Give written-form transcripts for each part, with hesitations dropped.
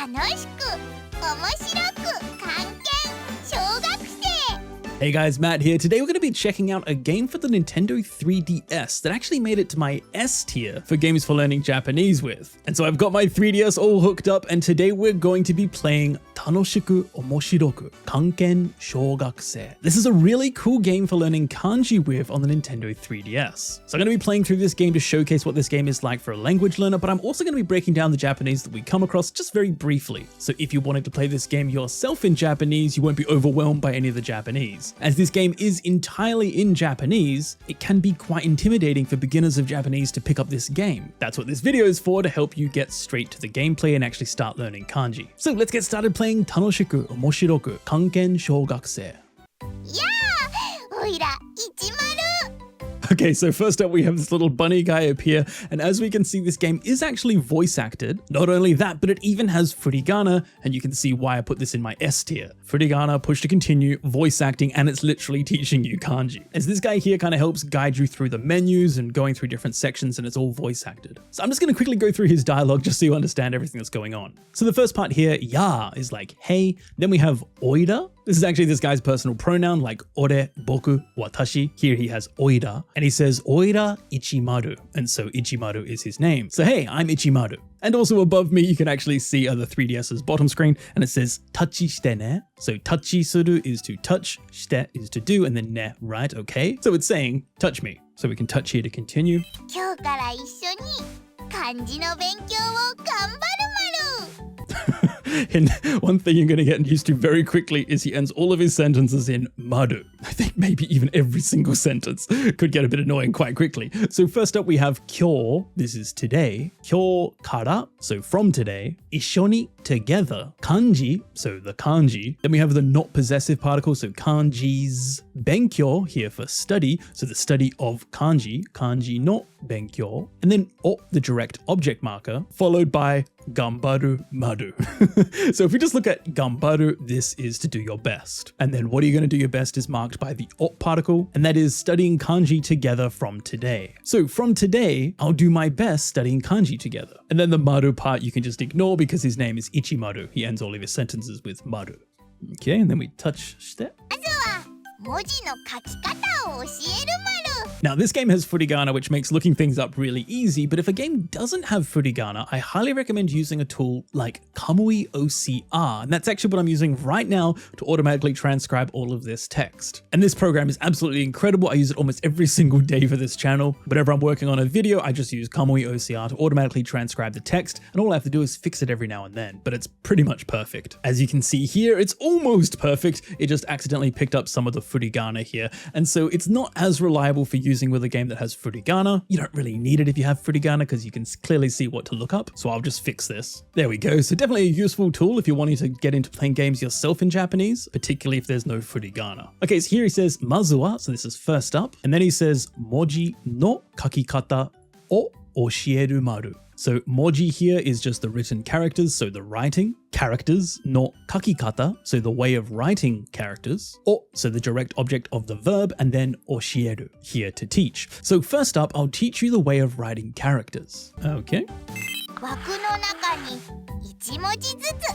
Tanoshiku Omoshiroku Kanken Shougakusei. Hey guys, Matt here. Today we're going to be checking out a game for the Nintendo 3DS that actually made it to my S tier for games for learning Japanese with. And so I've got my 3DS all hooked up, and today we're going to be playing Tanoshiku Omoshiroku Kanken Shougakusei. This is a really cool game for learning kanji with on the Nintendo 3DS. So I'm going to be playing through this game to showcase what this game is like for a language learner, but I'm also going to be breaking down the Japanese that we come across just very briefly. So if you wanted to play this game yourself in Japanese, you won't be overwhelmed by any of the Japanese. As this game is entirely in Japanese, it can be quite intimidating for beginners of Japanese to pick up this game. That's what this video is for, to help you get straight to the gameplay and actually start learning kanji. So let's get started playing Tanoshiku Omoshiroku Kanken Shougakusei. Yeah! Oira, 10! Okay, so first up we have this little bunny guy up here, and as we can see, this game is actually voice acted. Not only that, but it even has furigana, and you can see why I put this in my S tier. Furigana, push to continue, voice acting, and it's literally teaching you kanji. As this guy here kind of helps guide you through the menus and going through different sections, and it's all voice acted. So I'm just going to quickly go through his dialogue just so you understand everything that's going on. So the first part here, ya, is like hey. Then we have oida. This is actually this guy's personal pronoun, like ore, boku, watashi. Here he has oida, and he says oira ichimaru, and so Ichimaru is his name. So hey, I'm Ichimaru. And also above me, you can actually see the 3DS's bottom screen, and it says tachi shite ne. So tachi suru is to touch, shite is to do, and then ne, right, okay? So it's saying touch me. So we can touch here to continue. 今日から一緒に漢字の勉強を頑張るまる。 And one thing you're going to get used to very quickly is he ends all of his sentences in maru. I think maybe even every single sentence could get a bit annoying quite quickly. So first up we have kyo, this is today. Kyo kara, so from today. Ishoni, together. Kanji, so the kanji. Then we have the not possessive particle, so kanjis. Benkyo, here for study, so the study of kanji. Kanji no benkyo. And then o, the direct object marker, followed by gambaru maru. So if we just look at gambaru, this is to do your best. And then what are you going to do your best is marked by the o particle, and that is studying kanji together from today. So from today, I'll do my best studying kanji together. And then the maru part you can just ignore because his name is Ichimaru. He ends all of his sentences with maru. Okay, and then we touch shite. まずは文字の書き方を教えるまる。 Now this game has furigana, which makes looking things up really easy, but if a game doesn't have furigana, I highly recommend using a tool like Kamui OCR, and that's actually what I'm using right now to automatically transcribe all of this text. And this program is absolutely incredible. I use it almost every single day for this channel. Whenever I'm working on a video, I just use Kamui OCR to automatically transcribe the text, and all I have to do is fix it every now and then, but it's pretty much perfect. As you can see here, it's almost perfect. It just accidentally picked up some of the furigana here, and so it's not as reliable for using with a game that has furigana. You don't really need it if you have furigana because you can clearly see what to look up. So I'll just fix this. There we go. So definitely a useful tool if you're wanting to get into playing games yourself in Japanese, particularly if there's no furigana. Okay, so here he says mazuwa, so this is first up. And then he says moji no kakikata o oshieru maru. So moji here is just the written characters, so the writing. Characters, no kakikata, so the way of writing characters. O, so the direct object of the verb, and then oshieru, here to teach. So first up, I'll teach you the way of writing characters. Okay. 枠の中に1文字ずつ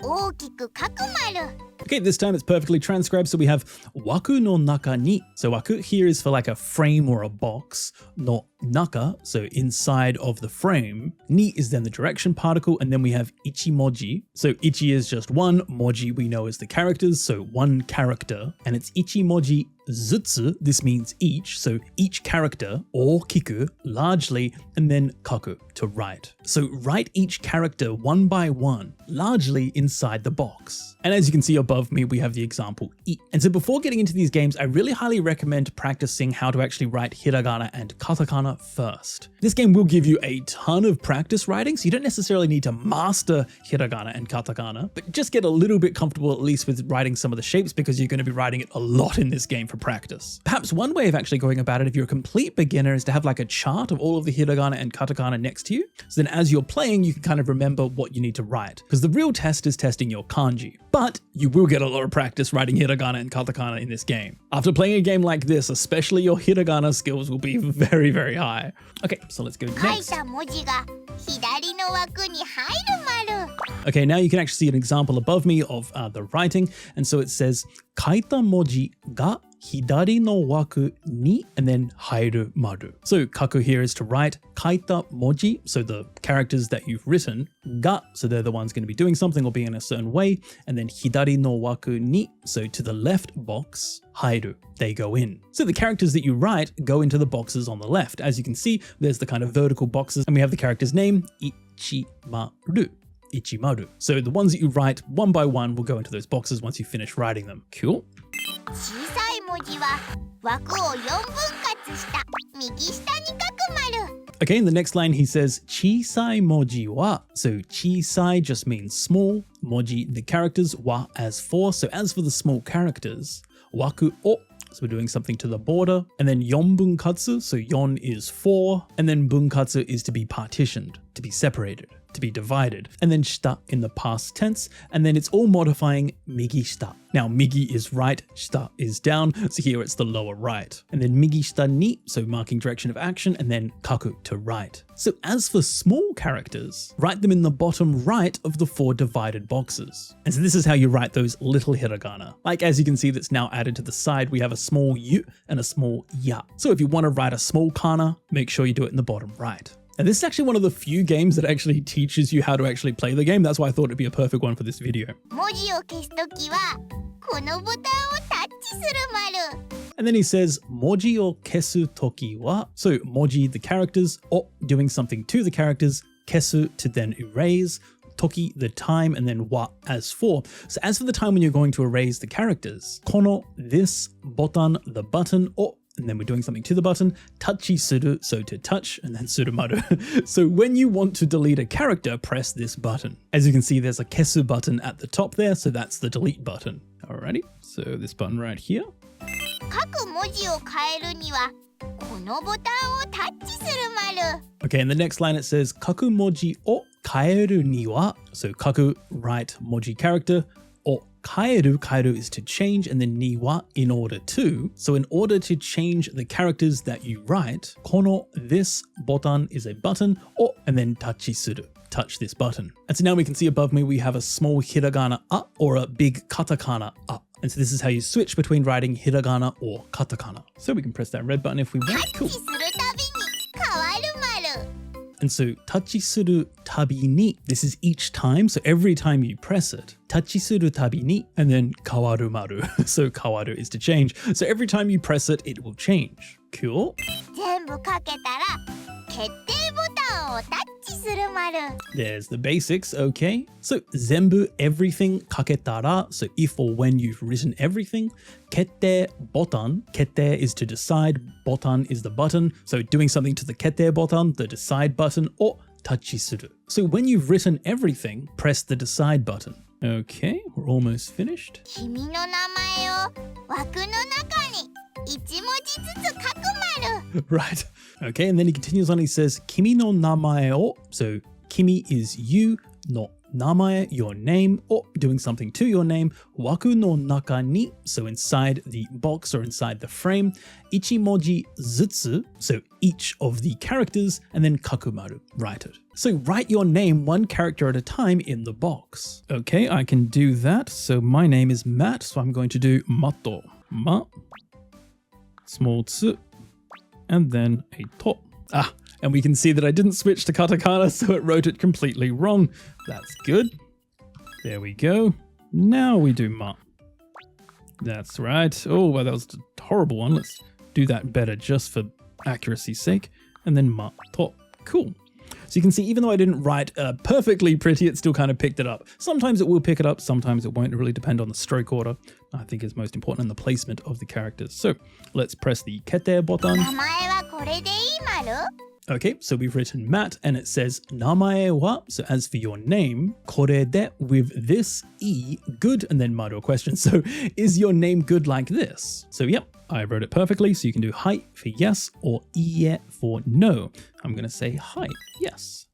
大きく書くまる。 Okay, this time it's perfectly transcribed. So we have waku no naka ni. So waku here is for like a frame or a box. No naka, so inside of the frame. Ni is then the direction particle, and then we have ichimoji. So ichi is just one, moji we know as the characters, so one character, and it's ichimoji zutsu. This means each, so each character, or kiku, largely, and then kaku, to write. So write each character one by one, largely inside the box. And as you can see above me, we have the example I. And so before getting into these games, I really highly recommend practicing how to actually write hiragana and katakana first. This game will give you a ton of practice writing, so you don't necessarily need to master hiragana and katakana, but just get a little bit comfortable at least with writing some of the shapes because you're going to be writing it a lot in this game for practice. Perhaps one way of actually going about it if you're a complete beginner is to have like a chart of all of the hiragana and katakana next to you. So then as you're playing, you can kind of remember what you need to write, because the real test is testing your kanji. but you will get a lot of practice writing hiragana and katakana in this game. After playing a game like this, especially your hiragana skills will be very, very high. Okay, so let's go 書い next. た文字が左の枠に入る丸。 Okay, now you can actually see an example above me of the writing. And so it says, 書いた文字が左の枠に and then 入る丸. So kaku here is to write 書いた文字, so the characters that you've written, が, so they're the ones going to be doing something or being in a certain way, and then 左の枠に, so to the left box, 入る, they go in. So the characters that you write go into the boxes on the left. As you can see, there's the kind of vertical boxes, and we have the character's name, Ichimaru. Ichimaru. So the ones that you write one by one will go into those boxes once you finish writing them. Cool. 小さい文字は枠を4分割した右下に書く丸。 Okay, in the next line he says 小さい文字は so 小さい just means small, 文字 the characters, wa as for, so as for the small characters, 枠を so we're doing something to the border, and then 4分割 so 4 is 4, and then 分割 is to be partitioned, to be separated, to be divided, and then shita in the past tense, and then it's all modifying migi shita. Now migi is right, shita is down, so here it's the lower right. And then migi shita ni, so marking direction of action, and then kaku to write. So as for small characters, write them in the bottom right of the 4 divided boxes. And so this is how you write those little hiragana. Like as you can see that's now added to the side, we have a small yu and a small ya. So if you want to write a small kana, make sure you do it in the bottom right. And this is actually one of the few games that actually teaches you how to actually play the game. That's why I thought it'd be a perfect one for this video. 文字を消すときはこのボタンをタッチする丸。 And then he says, 文字を消すときは so 文字 the characters, or doing something to the characters, 消す to then erase, toki the time, and then wa as for. So as for the time when you're going to erase the characters, この this, ボタン the button, or and then we're doing something to the button, tachi suru, so to touch, and then surumaru. So when you want to delete a character, press this button. As you can see, there's a kesu button at the top there, so that's the delete button. Alrighty, so this button right here. 書く文字を変えるにはこのボタンをタッチする丸。 Okay, in the next line it says, 書く文字を変えるには, so 書く, write, 文字 character, or 変える is to change, and then には in order to. So in order to change the characters that you write, この this button is a button, or and then タッチする. Touch this button. And so now we can see above me we have a small hiragana a or a big katakana a. And so this is how you switch between writing hiragana or katakana. So we can press that red button if we want. タッ Cool. チするたびに変わる丸。 And so tachi suru tabi ni, this is each time. So every time you press it, tachi suru tabi ni, and then kawaru maru. So kawaru is to change. So every time you press it, it will change. Cool. 全部書けたら決定ボタンをタッチする丸。 There's the basics, okay? So, zenbu, everything, kaketara, so if or when you've written everything. Kette botan, kette is to decide, botan is the button. So doing something to the kette botan, the decide button, or tachi suru. So when you've written everything, press the decide button. Okay, we're almost finished. 君の名前を枠の中に1文字ずつ書く丸。 Right. Okay, and then he continues on, he says, Kimi no namae o, so Kimi is you, no namae, your name, or doing something to your name, waku no naka ni, so inside the box or inside the frame, ichimoji zutsu, so each of the characters, and then kakumaru, write it. So write your name one character at a time in the box. Okay, I can do that. So my name is Matt, so I'm going to do mato, ma, small tsu, and then a to. And we can see that I didn't switch to katakana, so it wrote it completely wrong. That's good. There we go. Now we do ma. That's right. Oh, well, that was a horrible one. Let's do that better just for accuracy's sake. And then ma to. Cool. So you can see, even though I didn't write perfectly pretty, it still kind of picked it up. Sometimes it will pick it up, sometimes it won't. It really depend on the stroke order. I think is most important, and the placement of the characters. So let's press the kete button. 名前はこれでいい丸？ Okay, so we've written Matt, and it says namae wa, so as for your name, korede with this e, good, and then maru, a question. So is your name good like this? So yep, I wrote it perfectly, so you can do hai for yes or ie for no. I'm going to say hai, yes.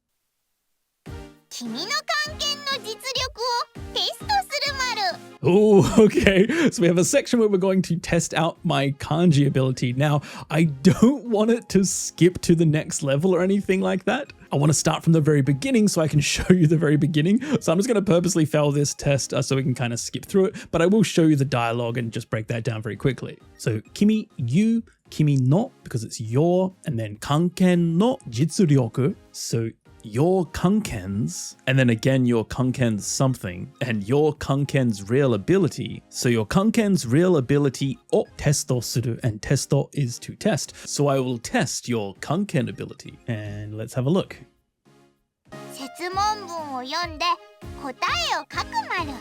君の漢検の実力をテストする丸。Oh, okay. So we have a section where we're going to test out my kanji ability. Now, I don't want it to skip to the next level or anything like that. I want to start from the very beginning so I can show you the very beginning. So I'm just going to purposely fail this test so we can kind of skip through it, but I will show you the dialogue and just break that down very quickly. So kimi, you, kimi no, because it's your, and then kanken no jitsuryoku. So your kanken's, and then again your kanken's something, and your kanken's real ability. So your kanken's real ability o testo suru, and testo is to test. So I will test your kanken ability, and let's have a look. 説問文を読んで答えを書く丸。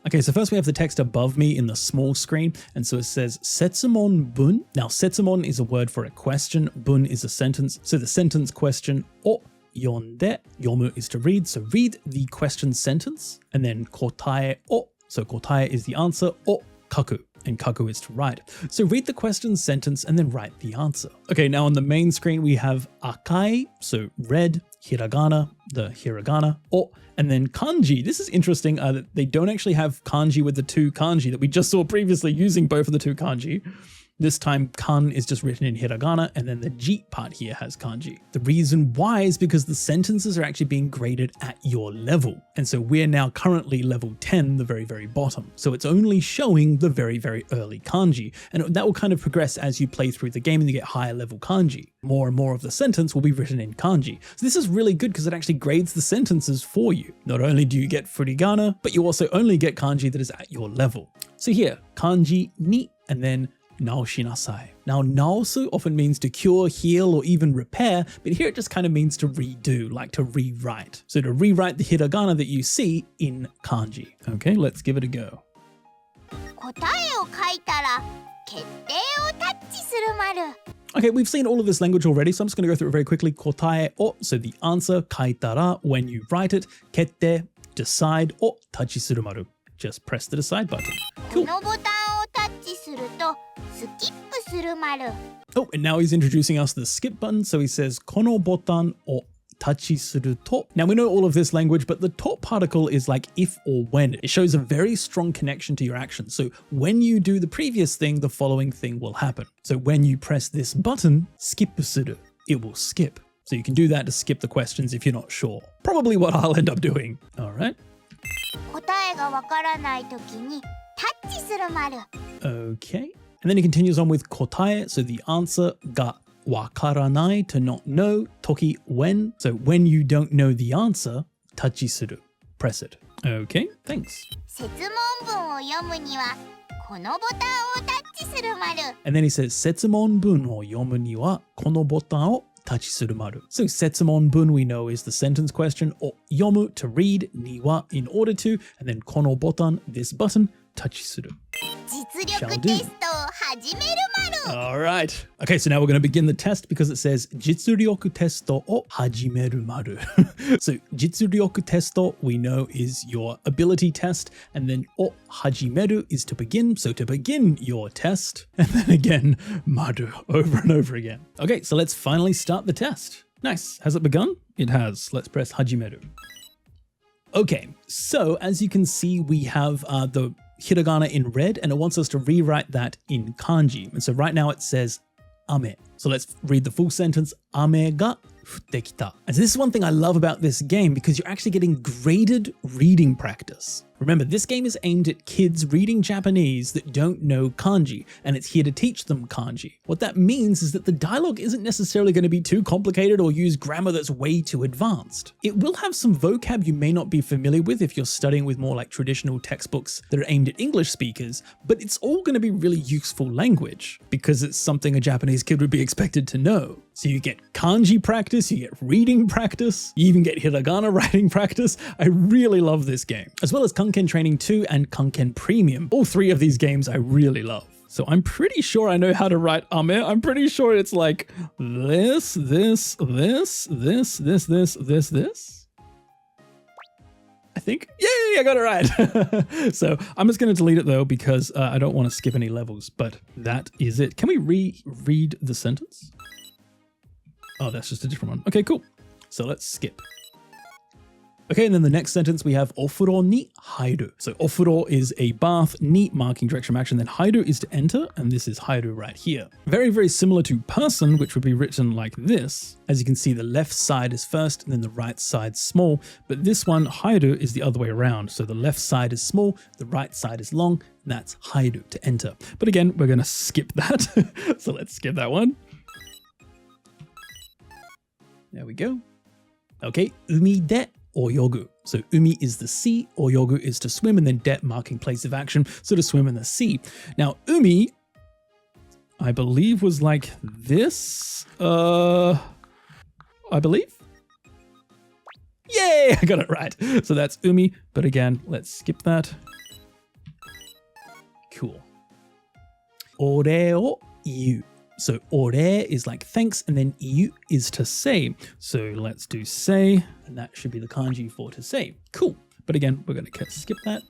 Okay, so first we have the text above me in the small screen, and so it says setsumon bun. Now setsumon is a word for a question, bun is a sentence, so the sentence question o yonde, yomu is to read, so read the question sentence, and then kotae o, so kotae is the answer, o kaku, and kaku is to write. So read the question sentence and then write the answer. Okay, now on the main screen we have akai, so red, hiragana, the hiragana, o, and then kanji. This is interesting that they don't actually have kanji with the two kanji that we just saw previously using both of the two kanji. This time, kan is just written in hiragana, and then the ji part here has kanji. The reason why is because the sentences are actually being graded at your level. And so we're now currently level 10, the very, very bottom. So it's only showing the very, very early kanji. And that will kind of progress as you play through the game and you get higher level kanji. More and more of the sentence will be written in kanji. So this is really good because it actually grades the sentences for you. Not only do you get furigana, but you also only get kanji that is at your level. So here, kanji ni, and then naoshinasai. Now, naosu often means to cure, heal, or even repair, but here it just kind of means to redo, like to rewrite. So to rewrite the hiragana that you see in kanji. Okay, let's give it a go. 答えを書いたら決定をタッチする丸。 Okay, we've seen all of this language already, so I'm just going to go through it very quickly. Kotae o, so the answer, kaitara, when you write it, kette, decide, o, tachi suru maru. Just press the decide button. このボタンをタッチするとスキップする丸。 Oh, and now he's introducing us to the skip button. So he says, kono botan o tachi suru to. Now we know all of this language, but the to particle is like if or when. It shows a very strong connection to your action. So when you do the previous thing, the following thing will happen. So when you press this button, skip suru, it will skip. So you can do that to skip the questions if you're not sure. Probably what I'll end up doing. All right. 答えがわからないときにタッチする丸。 Okay. And then he continues on with kotae, so the answer, ga wakaranai, to not know, toki, when. So when you don't know the answer, tachi suru, press it. Okay, thanks. 説問文を読むにはこのボタンをタッチする丸。 And then he says, setsumon bun o yomu ni wa kono botan o tachi suru maru. So setsumon bun we know is the sentence question, o yomu to read, ni wa in order to, and then kono botan, this button, tachi suru. 実力テストを始める丸。 All right. Okay, so now we're going to begin the test because it says jitsuryoku testo o hajimeru maru. So jitsuryoku testo we know is your ability test, and then o hajimeru is to begin. So to begin your test, and then again maru over and over again. Okay, so let's finally start the test. Nice. Has it begun? It has. Let's press hajimeru. Okay, so as you can see, we have the hiragana in red, and it wants us to rewrite that in kanji. And so right now it says ame. So let's read the full sentence. Ame ga futte kita. And so this is one thing I love about this game, because you're actually getting graded reading practice. Remember, this game is aimed at kids reading Japanese that don't know kanji, and it's here to teach them kanji. What that means is that the dialogue isn't necessarily going to be too complicated or use grammar that's way too advanced. It will have some vocab you may not be familiar with if you're studying with more like traditional textbooks that are aimed at English speakers, but it's all going to be really useful language because it's something a Japanese kid would be expected to know. So you get kanji practice, you get reading practice, you even get hiragana writing practice. I really love this game, as well as Kanken Training 2 and Kanken Premium. All three of these games I really love. So I'm pretty sure I know how to write ame. I'm pretty sure it's like this, this, this, this, this, this, this, this. I think. Yay, I got it right. So I'm just going to delete it though, because I don't want to skip any levels, but that is it. Can we reread the sentence? Oh, that's just a different one. Okay, cool. So let's skip. Okay, and then the next sentence we have ofuro ni hairu. So ofuro is a bath, ni marking direction of action, then hairu is to enter, and this is hairu right here. Very, very similar to person, which would be written like this. As you can see, the left side is first, and then the right side small, but this one, hairu, is the other way around. So the left side is small, the right side is long, and that's hairu, to enter. But again, we're gonna skip that. So let's skip that one. There we go. Okay, umi de oyogu. So umi is the sea, oyogu is to swim, and then de marking place of action, so to swim in the sea. Now, umi, I believe, was like this. I believe. Yay, I got it right. So that's umi, but again, let's skip that. Cool. Ore o iu. So ore is like thanks, and then iu is to say. So let's do say, and that should be the kanji for to say. Cool. But again, we're going to skip that.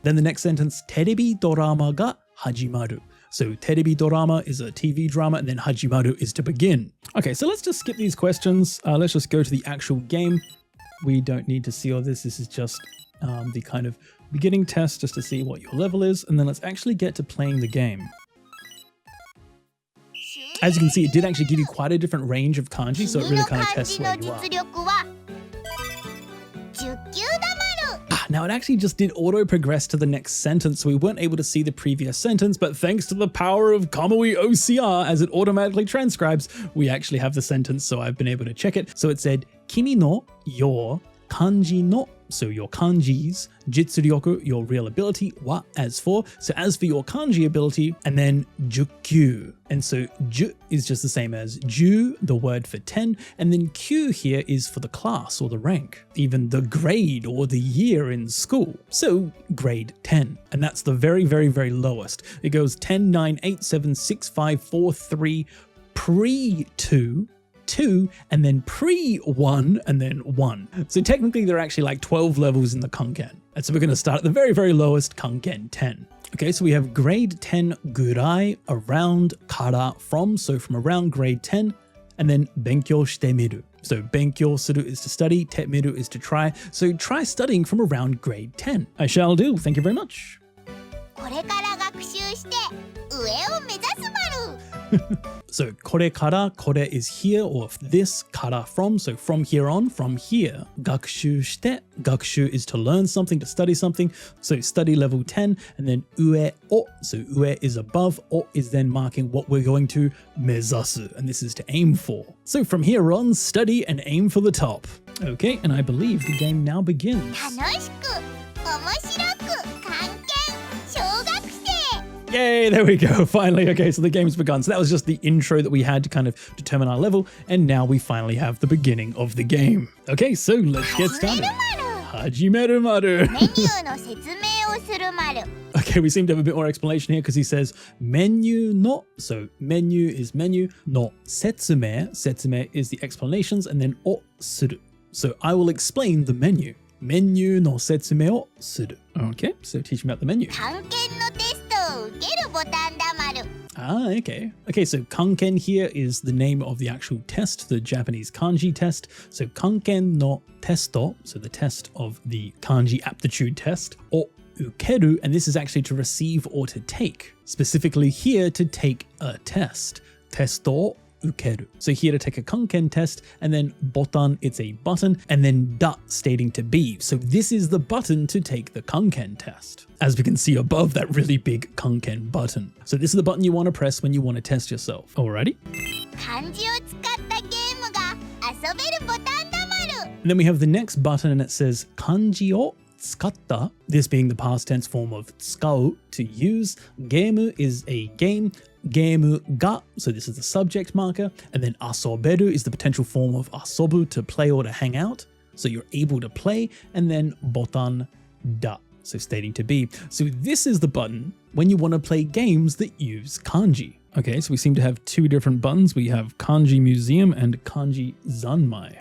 Then the next sentence, terebi dorama ga hajimaru. So terebi dorama is a TV drama, and then hajimaru is to begin. Okay, so let's just skip these questions. Let's just go to the actual game. We don't need to see all this. This is just the kind of beginning test just to see what your level is. And then let's actually get to playing the game. As you can see, it did actually give you quite a different range of kanji, so it really kind of tests where you are. Now it actually just did auto progress to the next sentence, so we weren't able to see the previous sentence, but thanks to the power of Kamui OCR, as it automatically transcribes, we actually have the sentence, so I've been able to check it. So it said, Kimi no, your, kanji no, so your kanjis, jitsuryoku, your real ability, wa, as for. So as for your kanji ability, and then jukyu. And so ju is just the same as ju, the word for 10, and then kyu here is for the class or the rank, even the grade or the year in school. So grade 10, and that's the very, very, very lowest. It goes 10, 9, 8, 7, 6, 5, 4, 3, pre-2, 2, and then pre-1, and then 1. So technically there are actually like 12 levels in the Kanken. And so we're going to start at the very, very lowest, Kanken 10. Okay, so we have grade 10 gurai, around, kara, from, so from around grade 10, and then benkyou shite miru. So benkyou suru is to study, te miru is to try. So try studying from around grade 10. I shall do. Thank you very much. So kore kara, kore is here, or this, kara from, so from here on, from here. Gakushu shite, gakushu is to learn something, to study something, so study level 10, and then ue o, so ue is above, o is then marking what we're going to mezasu, and this is to aim for. So from here on, study and aim for the top. Okay, and I believe the game now begins. Tanoshiku Omoshiroku Kanken Shougakusei. Yay, there we go, finally. Okay, so the game's begun. So that was just the intro that we had to kind of determine our level, and now we finally have the beginning of the game. Okay, so let's get started. Hajimeru maru. Okay, we seem to have a bit more explanation here because he says menu no, so menu is menu, no setsume, setsume is the explanations, and then o suru. So I will explain the menu. Menu no setsume o suru. Okay, so teach me about the menu. Okay. Okay, so Kanken here is the name of the actual test, the Japanese kanji test. So Kanken no testo, so the test of the kanji aptitude test, o ukeru, and this is actually to receive or to take. Specifically here to take a test. Testo ukeru. So here to take a Kanken test, and then botan, it's a button, and then da stating to be. So this is the button to take the Kanken test. As we can see above that really big Kanken button. So this is the button you want to press when you want to test yourself. Alrighty? And then we have the next button, and it says kanji o tsukatta, this being the past tense form of tsukau, to use. Geimu is a game. Geimu ga, so this is the subject marker, and then asoberu is the potential form of asobu, to play or to hang out. So you're able to play, and then botan da, so stating to be. So this is the button when you want to play games that use kanji. Okay, so we seem to have two different buttons. We have Kanji Museum and Kanji Zanmai.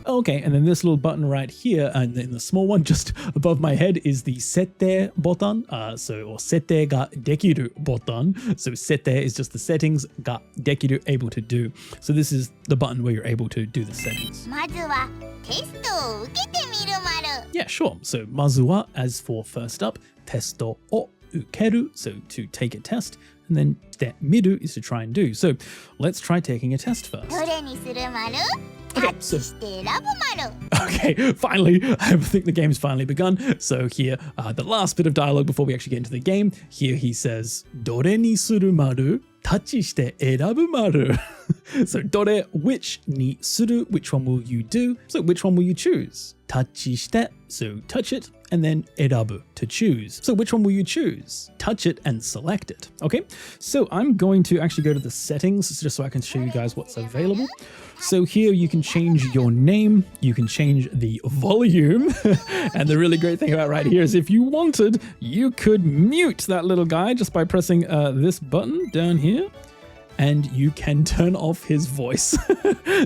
Okay, and then this little button right here, and then the small one just above my head is the sette button. Or sette ga dekiru button. So sette is just the settings, ga dekiru, able to do. So this is the button where you're able to do the settings. まずはテストを受けてみるまる。 Yeah, sure. So まずは as for first up, テストを受ける, so to take a test, and then で見る is to try and do. So let's try taking a test first. どれにするまる？タッチして選ぶまる。 Okay, finally, I think the game's finally begun. So here, the last bit of dialogue before we actually get into the game. Here he says, どれにするまる? タッチして選ぶまる. So どれ which にする which one will you do? So which one will you choose? タッチして so touch it, and then 選ぶ to choose. So which one will you choose? Touch it and select it. Okay, so I'm going to actually go to the settings just so I can show you guys what's available. So here you can change your name, you can change the volume, and the really great thing about right here is if you wanted, you could mute that little guy just by pressing this button down here, and you can turn off his voice.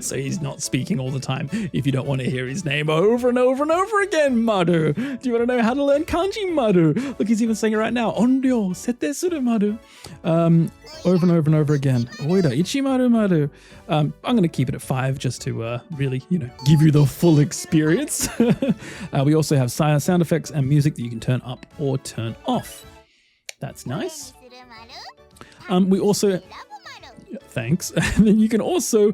So he's not speaking all the time if you don't want to hear his name over and over and over again, Maru. Do you want to know how to learn kanji, Maru? Look, he's even saying it right now. Onryo sette suru, Maru. Over and over and over again. Oida ichimaru, Maru. I'm going to keep it at 5 just to really, give you the full experience. We also have sound effects and music that you can turn up or turn off. That's nice. We also... Thanks. And then you can also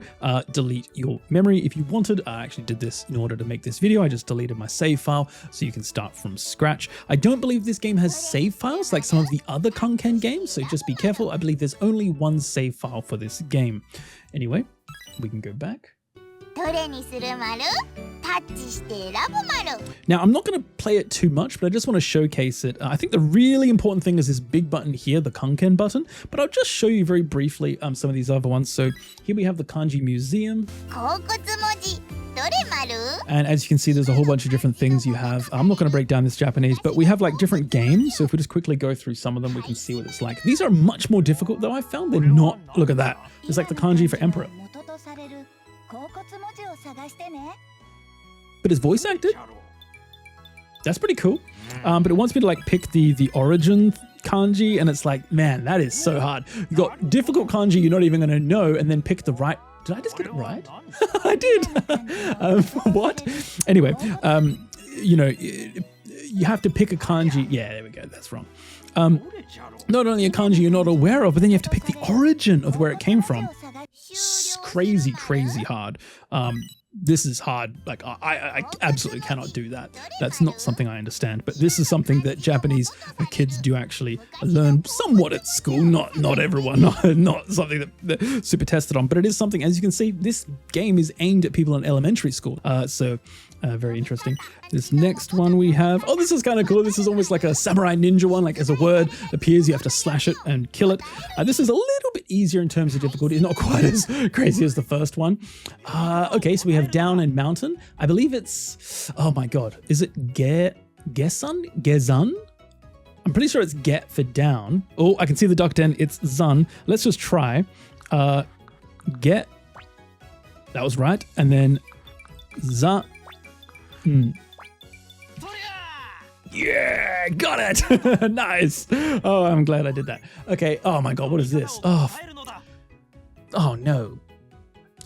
delete your memory if you wanted. I actually did this in order to make this video. I just deleted my save file so you can start from scratch. I don't believe this game has save files like some of the other Kanken games, so just be careful. I believe there's only one save file for this game. Anyway, we can go back. どれにするまる？タッチして選ぶまる。 Now, I'm not going to play it too much, but I just want to showcase it. I think the really important thing is this big button here, the Kanken button, but I'll just show you very briefly some of these other ones. So here we have the Kanji Museum. 甲骨文字どれまる？ And as you can see, there's a whole bunch of different things you have. I'm not going to break down this Japanese, but we have like different games. So if we just quickly go through some of them, we can see what it's like. These are much more difficult, though. I found they're not. Look at that. It's like the kanji for emperor. 元とされる甲骨文字を探してね。 But it's voice acted. That's pretty cool. But it wants me to like pick the origin kanji, and it's like, man, that is so hard. You got difficult kanji you're not even going to know, and then pick the right. Did I just get it right? I did. What? Anyway, you have to pick a kanji. Yeah, there we go. That's wrong. Not only a kanji you're not aware of, but then you have to pick the origin of where it came from. Crazy hard. This is hard. Like I absolutely cannot do that. That's not something I understand. But this is something that Japanese kids do actually learn somewhat at school. Not everyone. Not something that they're super tested on. But it is something. As you can see, this game is aimed at people in elementary school. So very interesting. This next one we have. Oh, this is kind of cool. This is almost like a samurai ninja one. Like as a word appears, you have to slash it and kill it. This is a little bit easier in terms of difficulty. It's not quite as crazy as the first one. Okay, so we have down and mountain. I believe it's, oh my god, is it Gezun? I'm pretty sure it's get for down. Oh, I can see the duck den. It's Zun. Let's just try. Get. That was right. And then Za. Yeah, got it. Nice. Oh, I'm glad I did that. Okay. Oh my god, what is this? Oh no.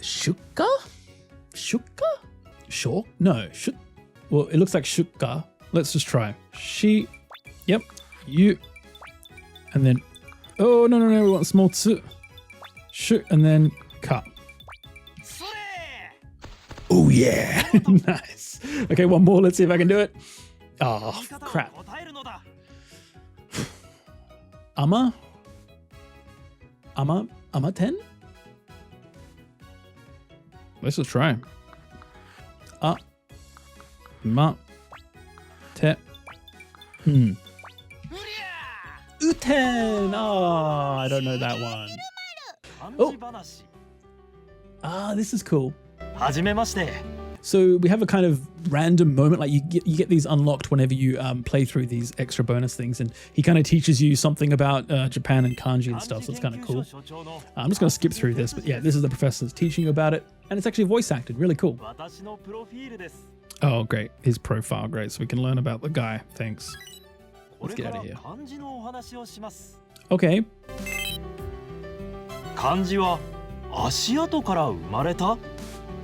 Shuka? Sure? No. Well, it looks like shuka. Let's just try. She. Yep. You. And then. Oh, no. We want small tsu. Shuk. And then ka. Oh, yeah. Nice. Okay, one more. Let's see if I can do it. Oh, crap. Ama 10? Let's just try. Uten! Oh, I don't know that one. Oh. This is cool. So we have a kind of random moment, like you get these unlocked whenever you play through these extra bonus things, and he kind of teaches you something about Japan and kanji and stuff, so it's kind of cool. I'm just going to skip through this, but yeah, this is the professor's teaching you about it, and it's actually voice acted, really cool. Oh, great. His profile, great, so we can learn about the guy. Thanks. Let's get out of here. Okay. 漢字は足跡から生まれた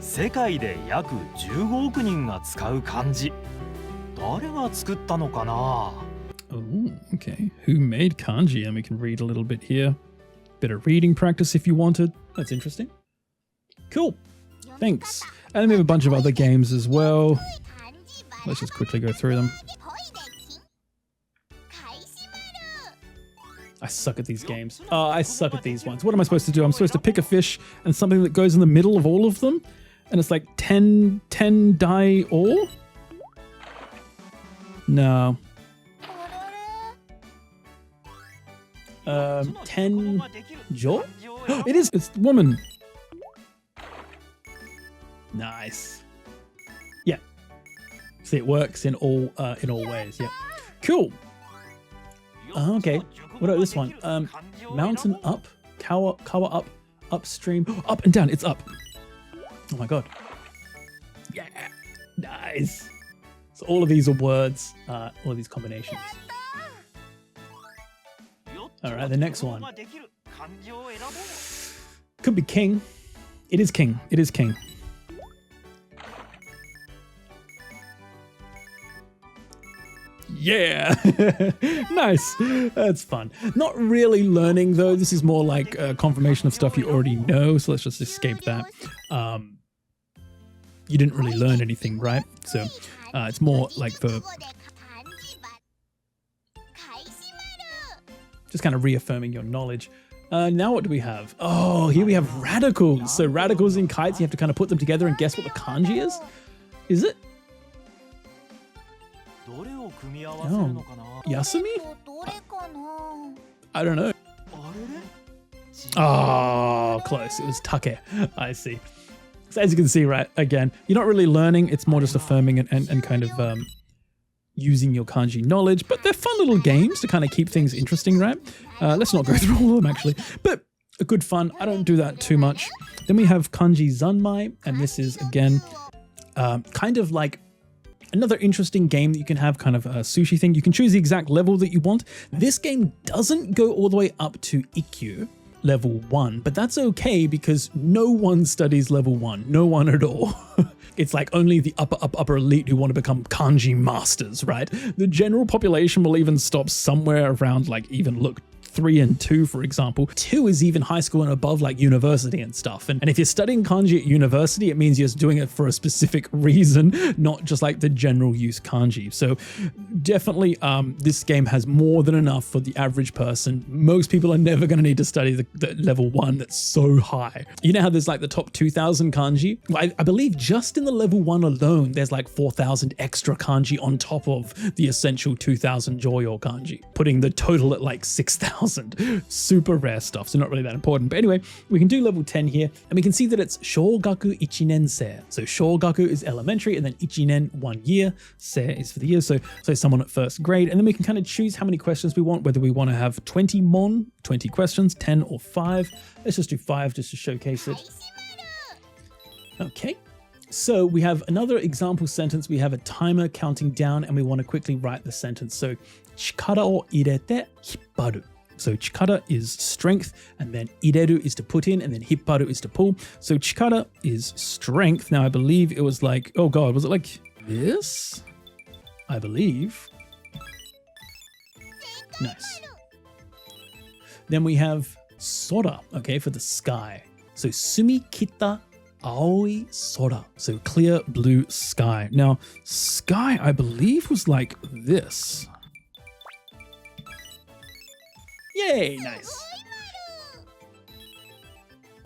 世界で約15億人が使う漢字誰が作ったのかな Oh, okay. Who made kanji? And we can read a little bit here. Bit of reading practice if you wanted. That's interesting. Cool. Thanks. And then we have a bunch of other games as well. Let's just quickly go through them. I suck at these games. I suck at these ones. What am I supposed to do? I'm supposed to pick a fish and something that goes in the middle of all of them? And it's like 10 die all? No. 10 jaw? It is. It's woman. Nice. Yeah. See, it works in all ways. Yeah. Cool. Okay. What about this one? Mountain up, kawa up, upstream, up and down. It's up. Oh my god. Yeah. Nice. So all of these are words. All of these combinations. All right. The next one. Could be king. It is king. It is king. Yeah, nice. That's fun. Not really learning though. This is more like a confirmation of stuff you already know. So let's just escape that. You didn't really learn anything, right? So it's more like for just kind of reaffirming your knowledge. Now what do we have? Oh, here we have radicals. So radicals in kites, you have to kind of put them together and guess what the kanji is? Is it? Oh, Yasumi? I don't know. Oh, close. It was take. I see. So as you can see, right, again, you're not really learning. It's more just affirming and kind of using your kanji knowledge. But they're fun little games to kind of keep things interesting, right? Let's not go through all of them, actually. But a good fun. I don't do that too much. Then we have Kanji Zanmai. And this is, again, kind of like another interesting game that you can have, kind of a sushi thing. You can choose the exact level that you want. This game doesn't go all the way up to Ikkyu level 1, but that's okay because no one studies level 1. No one at all. It's like only the upper elite who want to become kanji masters, right? The general population will even stop somewhere around like even look 3 and 2, for example. 2 is even high school and above, like university and stuff. And if you're studying kanji at university, it means you're doing it for a specific reason, not just like the general use kanji. So definitely this game has more than enough for the average person. Most people are never going to need to study the level 1 that's so high. You know how there's like the top 2,000 kanji? Well, I believe just in the level 1 alone, there's like 4,000 extra kanji on top of the essential 2,000 Joyo kanji, putting the total at like 6,000. Super rare stuff, so not really that important. But anyway, we can do level 10 here, and we can see that it's Shougaku Ichinen Se. So Shougaku is elementary, and then Ichinen 1 year, Se is for the year, so someone at first grade. And then we can kind of choose how many questions we want, whether we want to have 20 questions, 10 or 5. Let's just do 5 just to showcase it. Okay. So we have another example sentence. We have a timer counting down, and we want to quickly write the sentence. So, chikara o irete hipparu. So chikara is strength, and then ireru is to put in, and then hipparu is to pull. So chikara is strength. Now I believe it was like, oh god, was it like this? I believe. Nice. Then we have sora, okay, for the sky. So sumi kita aoi sora. So clear blue sky. Now sky, I believe, was like this. Yay, nice.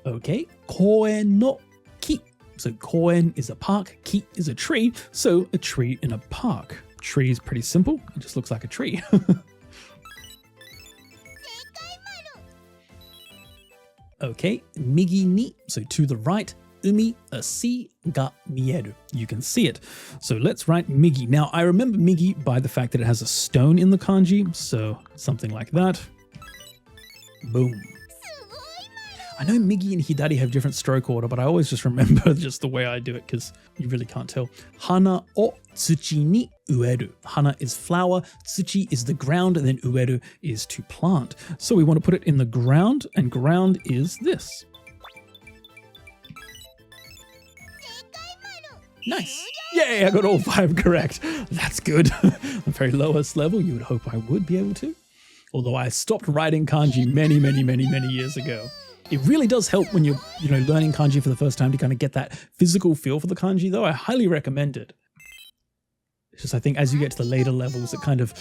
Okay, koen no ki. So koen is a park, ki is a tree. So a tree in a park. Tree is pretty simple. It just looks like a tree. Okay, migi ni, so to the right. umi, a sea, ga mieru. You can see it. So let's write Migi. Now, I remember Migi by the fact that it has a stone in the kanji, so something like that. Boom. I know Migi and Hidari have different stroke order, but I always just remember just the way I do it because you really can't tell. Hana o tsuchi ni ueru. Hana is flower, tsuchi is the ground, and then ueru is to plant. So we want to put it in the ground, and ground is this. Nice. Yay, I got all 5 correct. That's good. The very lowest level, you would hope I would be able to. Although I stopped writing kanji many years ago. It really does help when you're, learning kanji for the first time to kind of get that physical feel for the kanji, though. I highly recommend it. It's just, I think as you get to the later levels, it kind of,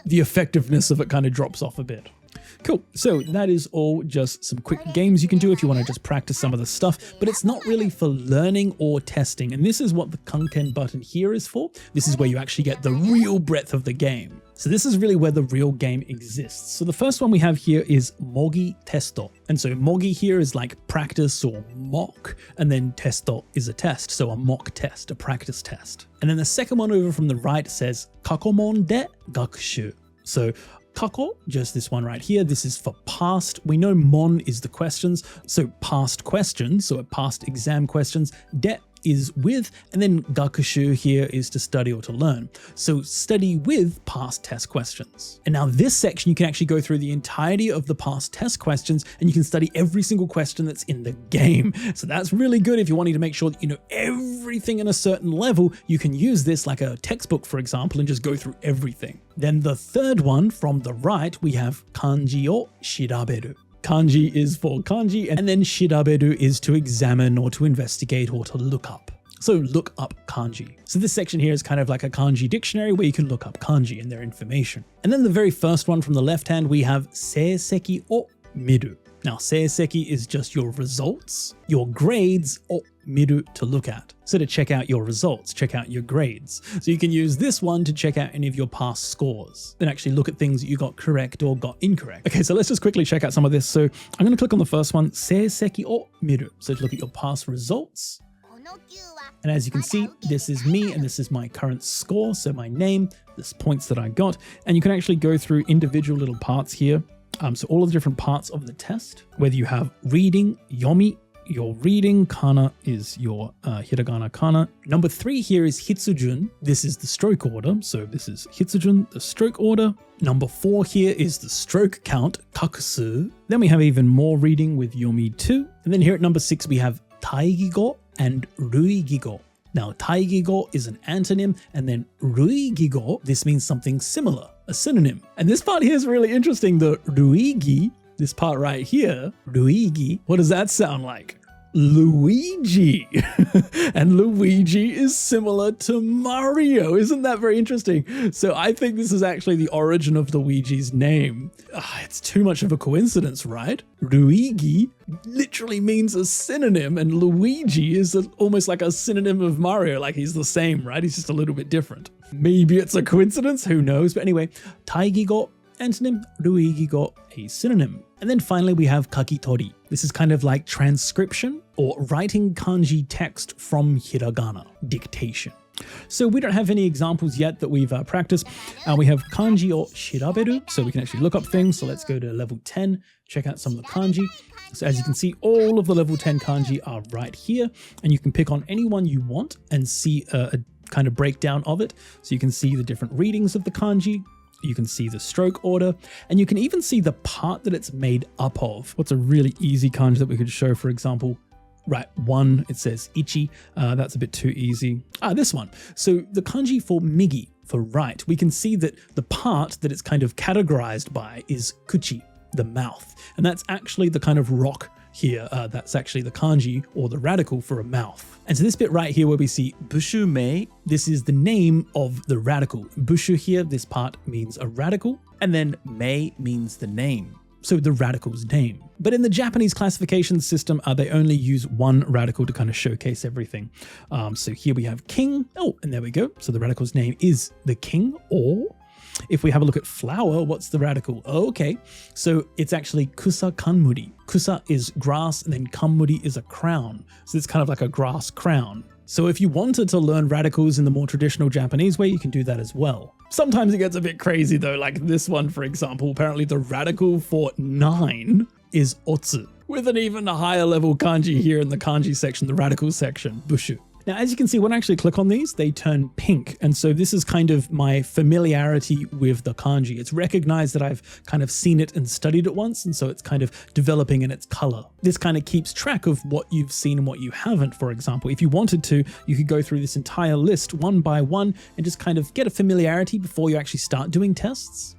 the effectiveness of it kind of drops off a bit. Cool. So that is all just some quick games you can do if you want to just practice some of the stuff, but it's not really for learning or testing. And this is what the Kanken button here is for. This is where you actually get the real breadth of the game. So this is really where the real game exists. So the first one we have here is Mogi Testo. And so Mogi here is like practice or mock, and then Testo is a test. So a mock test, a practice test. And then the second one over from the right says Kakomon de Gakushu. So Kako, just this one right here, this is for past. We know mon is the questions, so past questions, so past exam questions. De is with, and then gakushu here is to study or to learn. So study with past test questions. And now this section, you can actually go through the entirety of the past test questions, and you can study every single question that's in the game. So that's really good if you're wanting to make sure that you know everything in a certain level. You can use this like a textbook, for example, and just go through everything. Then the third one from the right, we have kanji o shiraberu. Kanji is for kanji, and then shiraberu is to examine or to investigate or to look up. So look up kanji. So this section here is kind of like a kanji dictionary where you can look up kanji and their information. And then the very first one from the left hand, we have seiseki o miru. Now seiseki is just your results, your grades, o miru to look at. So to check out your results, check out your grades. So you can use this one to check out any of your past scores and actually look at things that you got correct or got incorrect. Okay, so let's just quickly check out some of this. So I'm going to click on the first one, seiseki o miru. So to look at your past results. And as you can see, this is me and this is my current score. So my name, the points that I got, and you can actually go through individual little parts here. So all of the different parts of the test, whether you have reading, yomi, your reading, kana is your hiragana kana. Number 3 here is hitsujun. This is the stroke order. So this is hitsujun, the stroke order. Number 4 here is the stroke count, kakusu. Then we have even more reading with yomi 2. And then here at number 6, we have taigigo and ruigigo. Now, taigigo is an antonym, and then ruigigo, this means something similar, a synonym. And this part here is really interesting. The ruigi, this part right here, ruigi, what does that sound like? Luigi. And Luigi is similar to Mario. Isn't that very interesting? So I think this is actually the origin of Luigi's name. It's too much of a coincidence, right? Luigi literally means a synonym, and Luigi is almost like a synonym of Mario, like he's the same, right? He's just a little bit different. Maybe it's a coincidence, who knows? But anyway, taigigo, antonym, ruigigo, a synonym. And then finally we have kakitori. This is kind of like transcription or writing kanji text from hiragana, dictation. So we don't have any examples yet that we've practiced. We have kanji o shiraberu, so we can actually look up things. So let's go to level 10, check out some of the kanji. So as you can see, all of the level 10 kanji are right here, and you can pick on any one you want and see a kind of breakdown of it. So you can see the different readings of the kanji. You can see the stroke order, and you can even see the part that it's made up of. What's a really easy kanji that we could show, for example? Right, 1, it says ichi. That's a bit too easy. This one. So the kanji for migi, for right, we can see that the part that it's kind of categorized by is kuchi, the mouth. And that's actually the kind of rock here. That's actually the kanji or the radical for a mouth. And so this bit right here where we see bushu mei, this is the name of the radical. Bushu here, this part means a radical, and then mei means the name. So the radical's name. But in the Japanese classification system, they only use one radical to kind of showcase everything. So here we have king. Oh, and there we go. So the radical's name is the king, or. If we have a look at flower, what's the radical? Oh, okay, so it's actually kusa kanmuri. Kusa is grass, and then kanmuri is a crown. So it's kind of like a grass crown. So if you wanted to learn radicals in the more traditional Japanese way, you can do that as well. Sometimes it gets a bit crazy though, like this one, for example. Apparently the radical for 9 is otsu, with an even higher level kanji here in the kanji section, the radical section, bushu. Now, as you can see, when I actually click on these, they turn pink. And so this is kind of my familiarity with the kanji. It's recognized that I've kind of seen it and studied it once. And so it's kind of developing in its color. This kind of keeps track of what you've seen and what you haven't, for example. If you wanted to, you could go through this entire list one by one and just kind of get a familiarity before you actually start doing tests.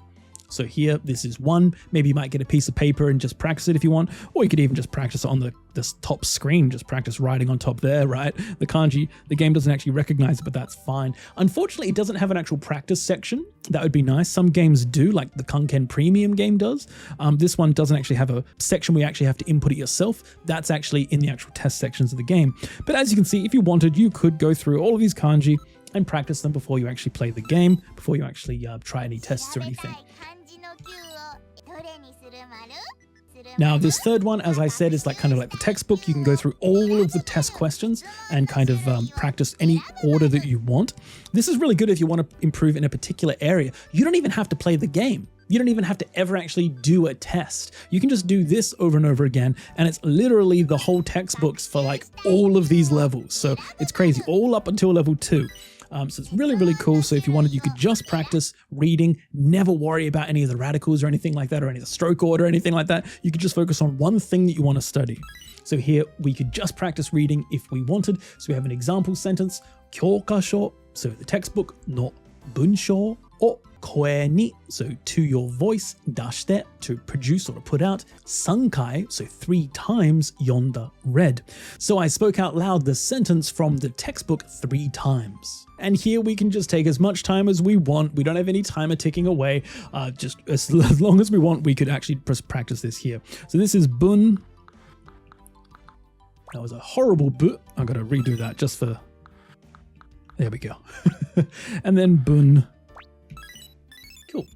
So here, this is 1. Maybe you might get a piece of paper and just practice it if you want, or you could even just practice it on this top screen, just practice writing on top there, right? The kanji, the game doesn't actually recognize it, but that's fine. Unfortunately, it doesn't have an actual practice section. That would be nice. Some games do, like the Kanken Premium game does. This one doesn't actually have a section where you actually have to input it yourself. That's actually in the actual test sections of the game. But as you can see, if you wanted, you could go through all of these kanji and practice them before you actually play the game, before you actually try any tests or anything. Now, this third one, as I said, is like kind of like the textbook. You can go through all of the test questions and kind of practice any order that you want. This is really good if you want to improve in a particular area. You don't even have to play the game. You don't even have to ever actually do a test. You can just do this over and over again, and it's literally the whole textbooks for like all of these levels. So it's crazy, all up until level 2. So it's really, really cool. So if you wanted, you could just practice reading, never worry about any of the radicals or anything like that, or any of the stroke order or anything like that. You could just focus on one thing that you want to study. So here we could just practice reading if we wanted. So we have an example sentence, kyokasho, so the textbook, no bunsho, o koe ni, so to your voice, dashite, to produce or to put out, sankai, so 3 times, yonda, read. So I spoke out loud the sentence from the textbook 3 times. And here we can just take as much time as we want. We don't have any timer ticking away. Just as long as we want, we could actually practice this here. So this is bun. That was a horrible bu. I've got to redo that just for... There we go. And then bun. Cool.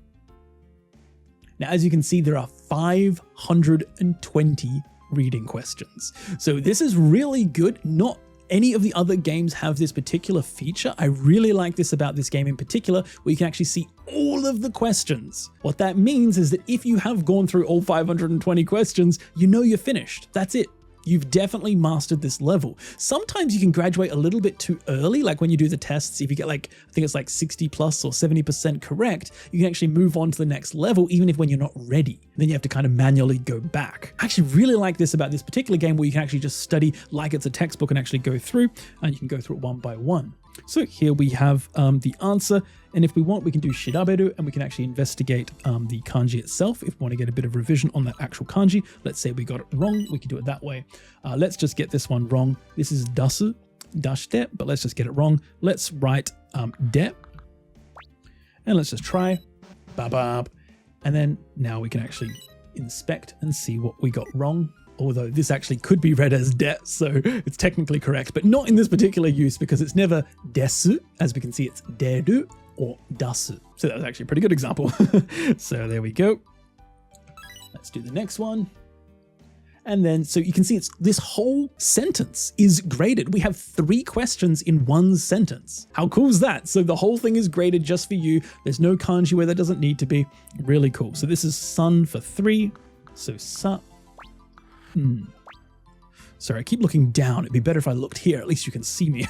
Now, as you can see, there are 520 reading questions. So this is really good. Not any of the other games have this particular feature. I really like this about this game in particular, where you can actually see all of the questions. What that means is that if you have gone through all 520 questions, you know you're finished. That's it. You've definitely mastered this level. Sometimes you can graduate a little bit too early, like when you do the tests, if you get like, I think it's like 60 plus or 70% correct, you can actually move on to the next level, even if when you're not ready. Then you have to kind of manually go back. I actually really like this about this particular game, where you can actually just study like it's a textbook and actually go through, and you can go through it one by one. So here we have the answer, and if we want, we can do shiraberu, and we can actually investigate the kanji itself. If we want to get a bit of revision on that actual kanji, let's say we got it wrong, we can do it that way. Let's just get this one wrong. This is dasu, dashite, but let's just get it wrong. Let's write de, and let's just try, babab, and then now we can actually inspect and see what we got wrong. Although this actually could be read as de, so it's technically correct, but not in this particular use because it's never desu. As we can see, it's deru or dasu. So that was actually a pretty good example. So there we go. Let's do the next one. And then, so you can see it's this whole sentence is graded. We have 3 questions in one sentence. How cool is that? So the whole thing is graded just for you. There's no kanji where there doesn't need to be. Really cool. So this is sun for 3. So sa. Sorry, I keep looking down. It'd be better if I looked here. At least you can see me.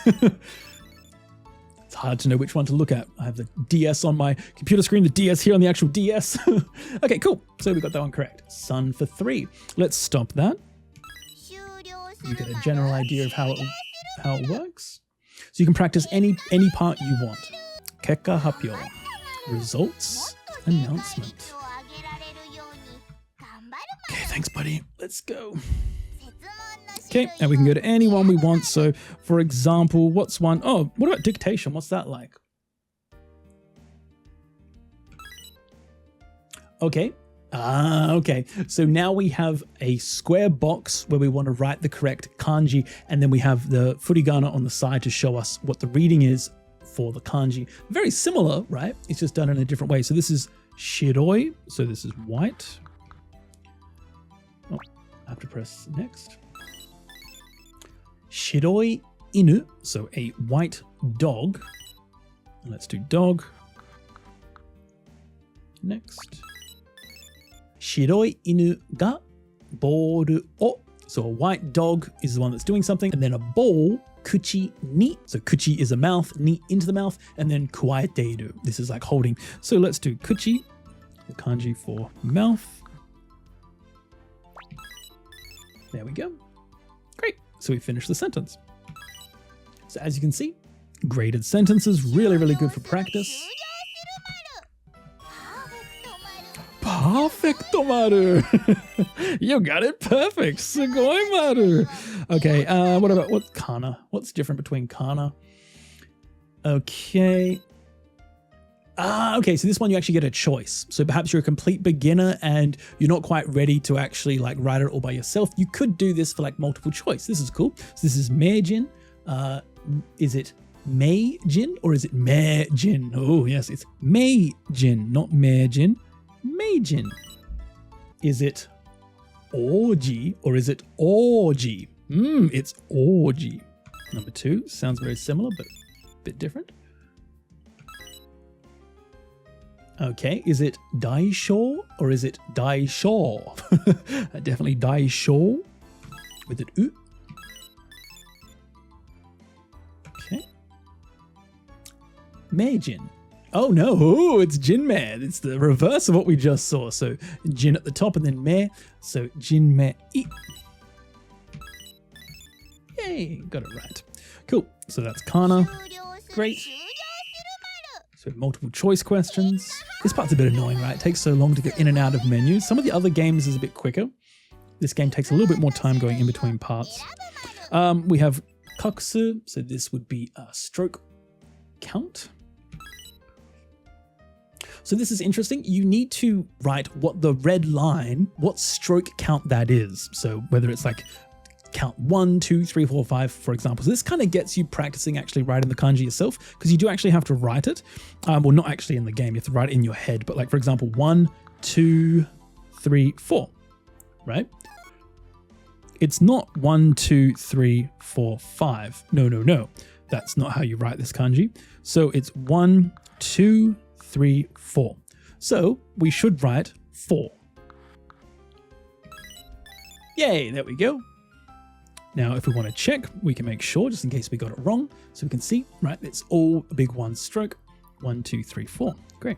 It's hard to know which one to look at. I have the DS on my computer screen, the DS here on the actual DS. Okay, cool. So we got that one correct. Sun for 3. Let's stop that. You get a general idea of how it works. So you can practice any part you want. Kekka happyo. Results announcement. Okay, thanks, buddy. Let's go. Okay, and we can go to any one we want. So, for example, what's one? Oh, what about dictation? What's that like? Okay. Okay. So now we have a square box where we want to write the correct kanji, and then we have the furigana on the side to show us what the reading is for the kanji. Very similar, right? It's just done in a different way. So this is shiroi, so this is white. Oh, I have to press next. Shiroi inu, so a white dog. Let's do dog. Next. Shiroi inu ga boru o. So a white dog is the one that's doing something, and then a ball, kuchi ni. So kuchi is a mouth, ni into the mouth, and then kuaeteiru. This is like holding. So let's do kuchi, the kanji for mouth. There we go. Great. So we finished the sentence. So as you can see, graded sentences, really, really good for practice. Perfecto maru. You got it perfect. Sugoi maru. Okay, what's kana? What's different between kana? Okay. Okay, so this one you actually get a choice. So perhaps you're a complete beginner and you're not quite ready to actually like write it all by yourself. You could do this for like multiple choice. This is cool. So this is meijin. Is it meijin or is it meijin? Oh yes, it's meijin, not meijin. Meijin. Is it orgy or is it orgy? It's orgy. Number 2 sounds very similar but a bit different. Okay, is it daisho or is it daisho? Definitely daisho with an u. Okay. Meijin. Oh no, it's Jinmei. It's the reverse of what we just saw. So Jin at the top and then Me. So Jinmei. Yay, got it right. Cool. So that's kana. Great. So multiple choice questions. This part's a bit annoying, right? It takes so long to get in and out of menus. Some of the other games is a bit quicker. This game takes a little bit more time going in between parts. We have kaksu. So this would be a stroke count. So this is interesting. You need to write what the red line, what stroke count that is. So whether it's like count 1, 2, 3, 4, 5, for example. So this kind of gets you practicing actually writing the kanji yourself because you do actually have to write it. Well, not actually in the game. You have to write it in your head. But like, for example, 1, 2, 3, 4, right? It's not 1, 2, 3, 4, 5. No. That's not how you write this kanji. So it's 1, 2, 3, 4. So we should write 4. Yay, there we go. Now, if we want to check, we can make sure, just in case we got it wrong, so we can see, right, it's all a big one stroke. 1, 2, 3, 4. Great.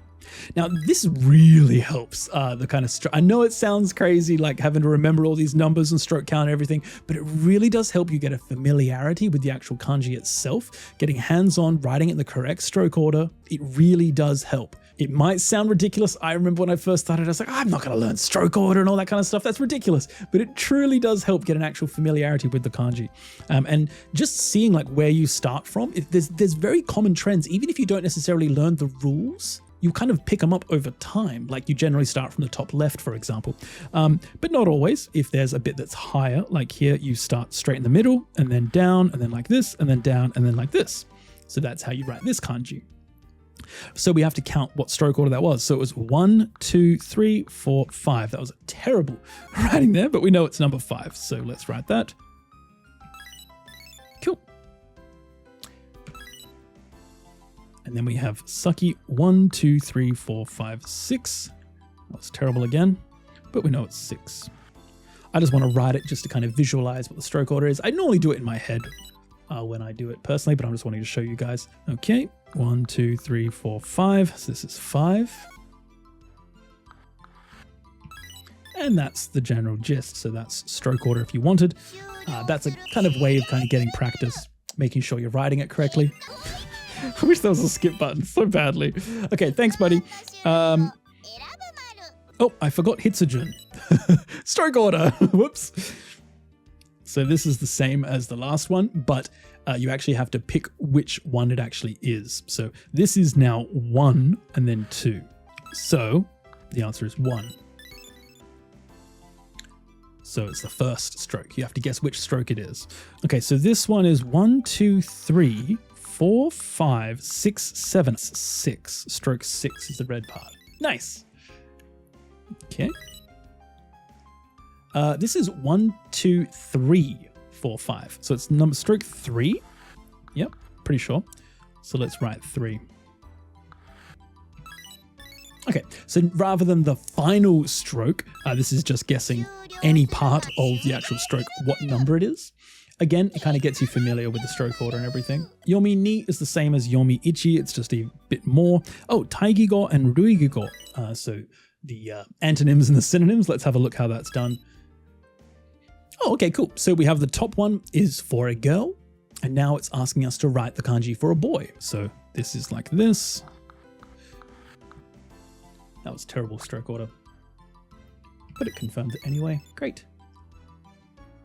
Now, this really helps the kind of stroke. I know it sounds crazy, like having to remember all these numbers and stroke count and everything, but it really does help you get a familiarity with the actual kanji itself. Getting hands-on, writing it in the correct stroke order, it really does help. It might sound ridiculous. I remember when I first started, I was like, I'm not going to learn stroke order and all that kind of stuff. That's ridiculous. But it truly does help get an actual familiarity with the kanji. And just seeing like where you start from, there's very common trends. Even if you don't necessarily learn the rules, you kind of pick them up over time. Like you generally start from the top left, for example. But not always. If there's a bit that's higher, like here, you start straight in the middle and then down and then like this and then down and then like this. So that's how you write this kanji. So we have to count what stroke order that was. So it was 1, 2, 3, 4, 5. That was a terrible writing there, but we know it's number 5. So let's write that. Cool. And then we have Saki 1, 2, 3, 4, 5, 6. That was terrible again, but we know it's 6. I just want to write it just to kind of visualize what the stroke order is. I normally do it in my head when I do it personally, but I'm just wanting to show you guys. Okay, 1, 2, 3, 4, 5. So this is 5. And that's the general gist. So that's stroke order if you wanted. That's a kind of way of kind of getting practice, making sure you're writing it correctly. I wish there was a skip button so badly. Okay, thanks, buddy. Oh, I forgot Hitsujin. Stroke order. Whoops. So this is the same as the last one, but you actually have to pick which one it actually is. So this is now 1 and then 2. So the answer is 1. So it's the first stroke. You have to guess which stroke it is. Okay, so this one is 1, 2, 3, 4, 5, 6, 7, 6. Stroke 6 is the red part. Nice. Okay. This is 1, 2, 3, 4, 5. So it's number stroke 3. Yep, pretty sure. So let's write 3. Okay, so rather than the final stroke, this is just guessing any part of the actual stroke, what number it is. Again, it kind of gets you familiar with the stroke order and everything. Yomi ni is the same as yomi ichi, it's just a bit more. Oh, taigigo and ruigigo. So the antonyms and the synonyms, let's have a look how that's done. Oh, okay, cool. So we have the top one is for a girl, and now it's asking us to write the kanji for a boy. So this is like this. That was terrible stroke order, but it confirmed it anyway. Great.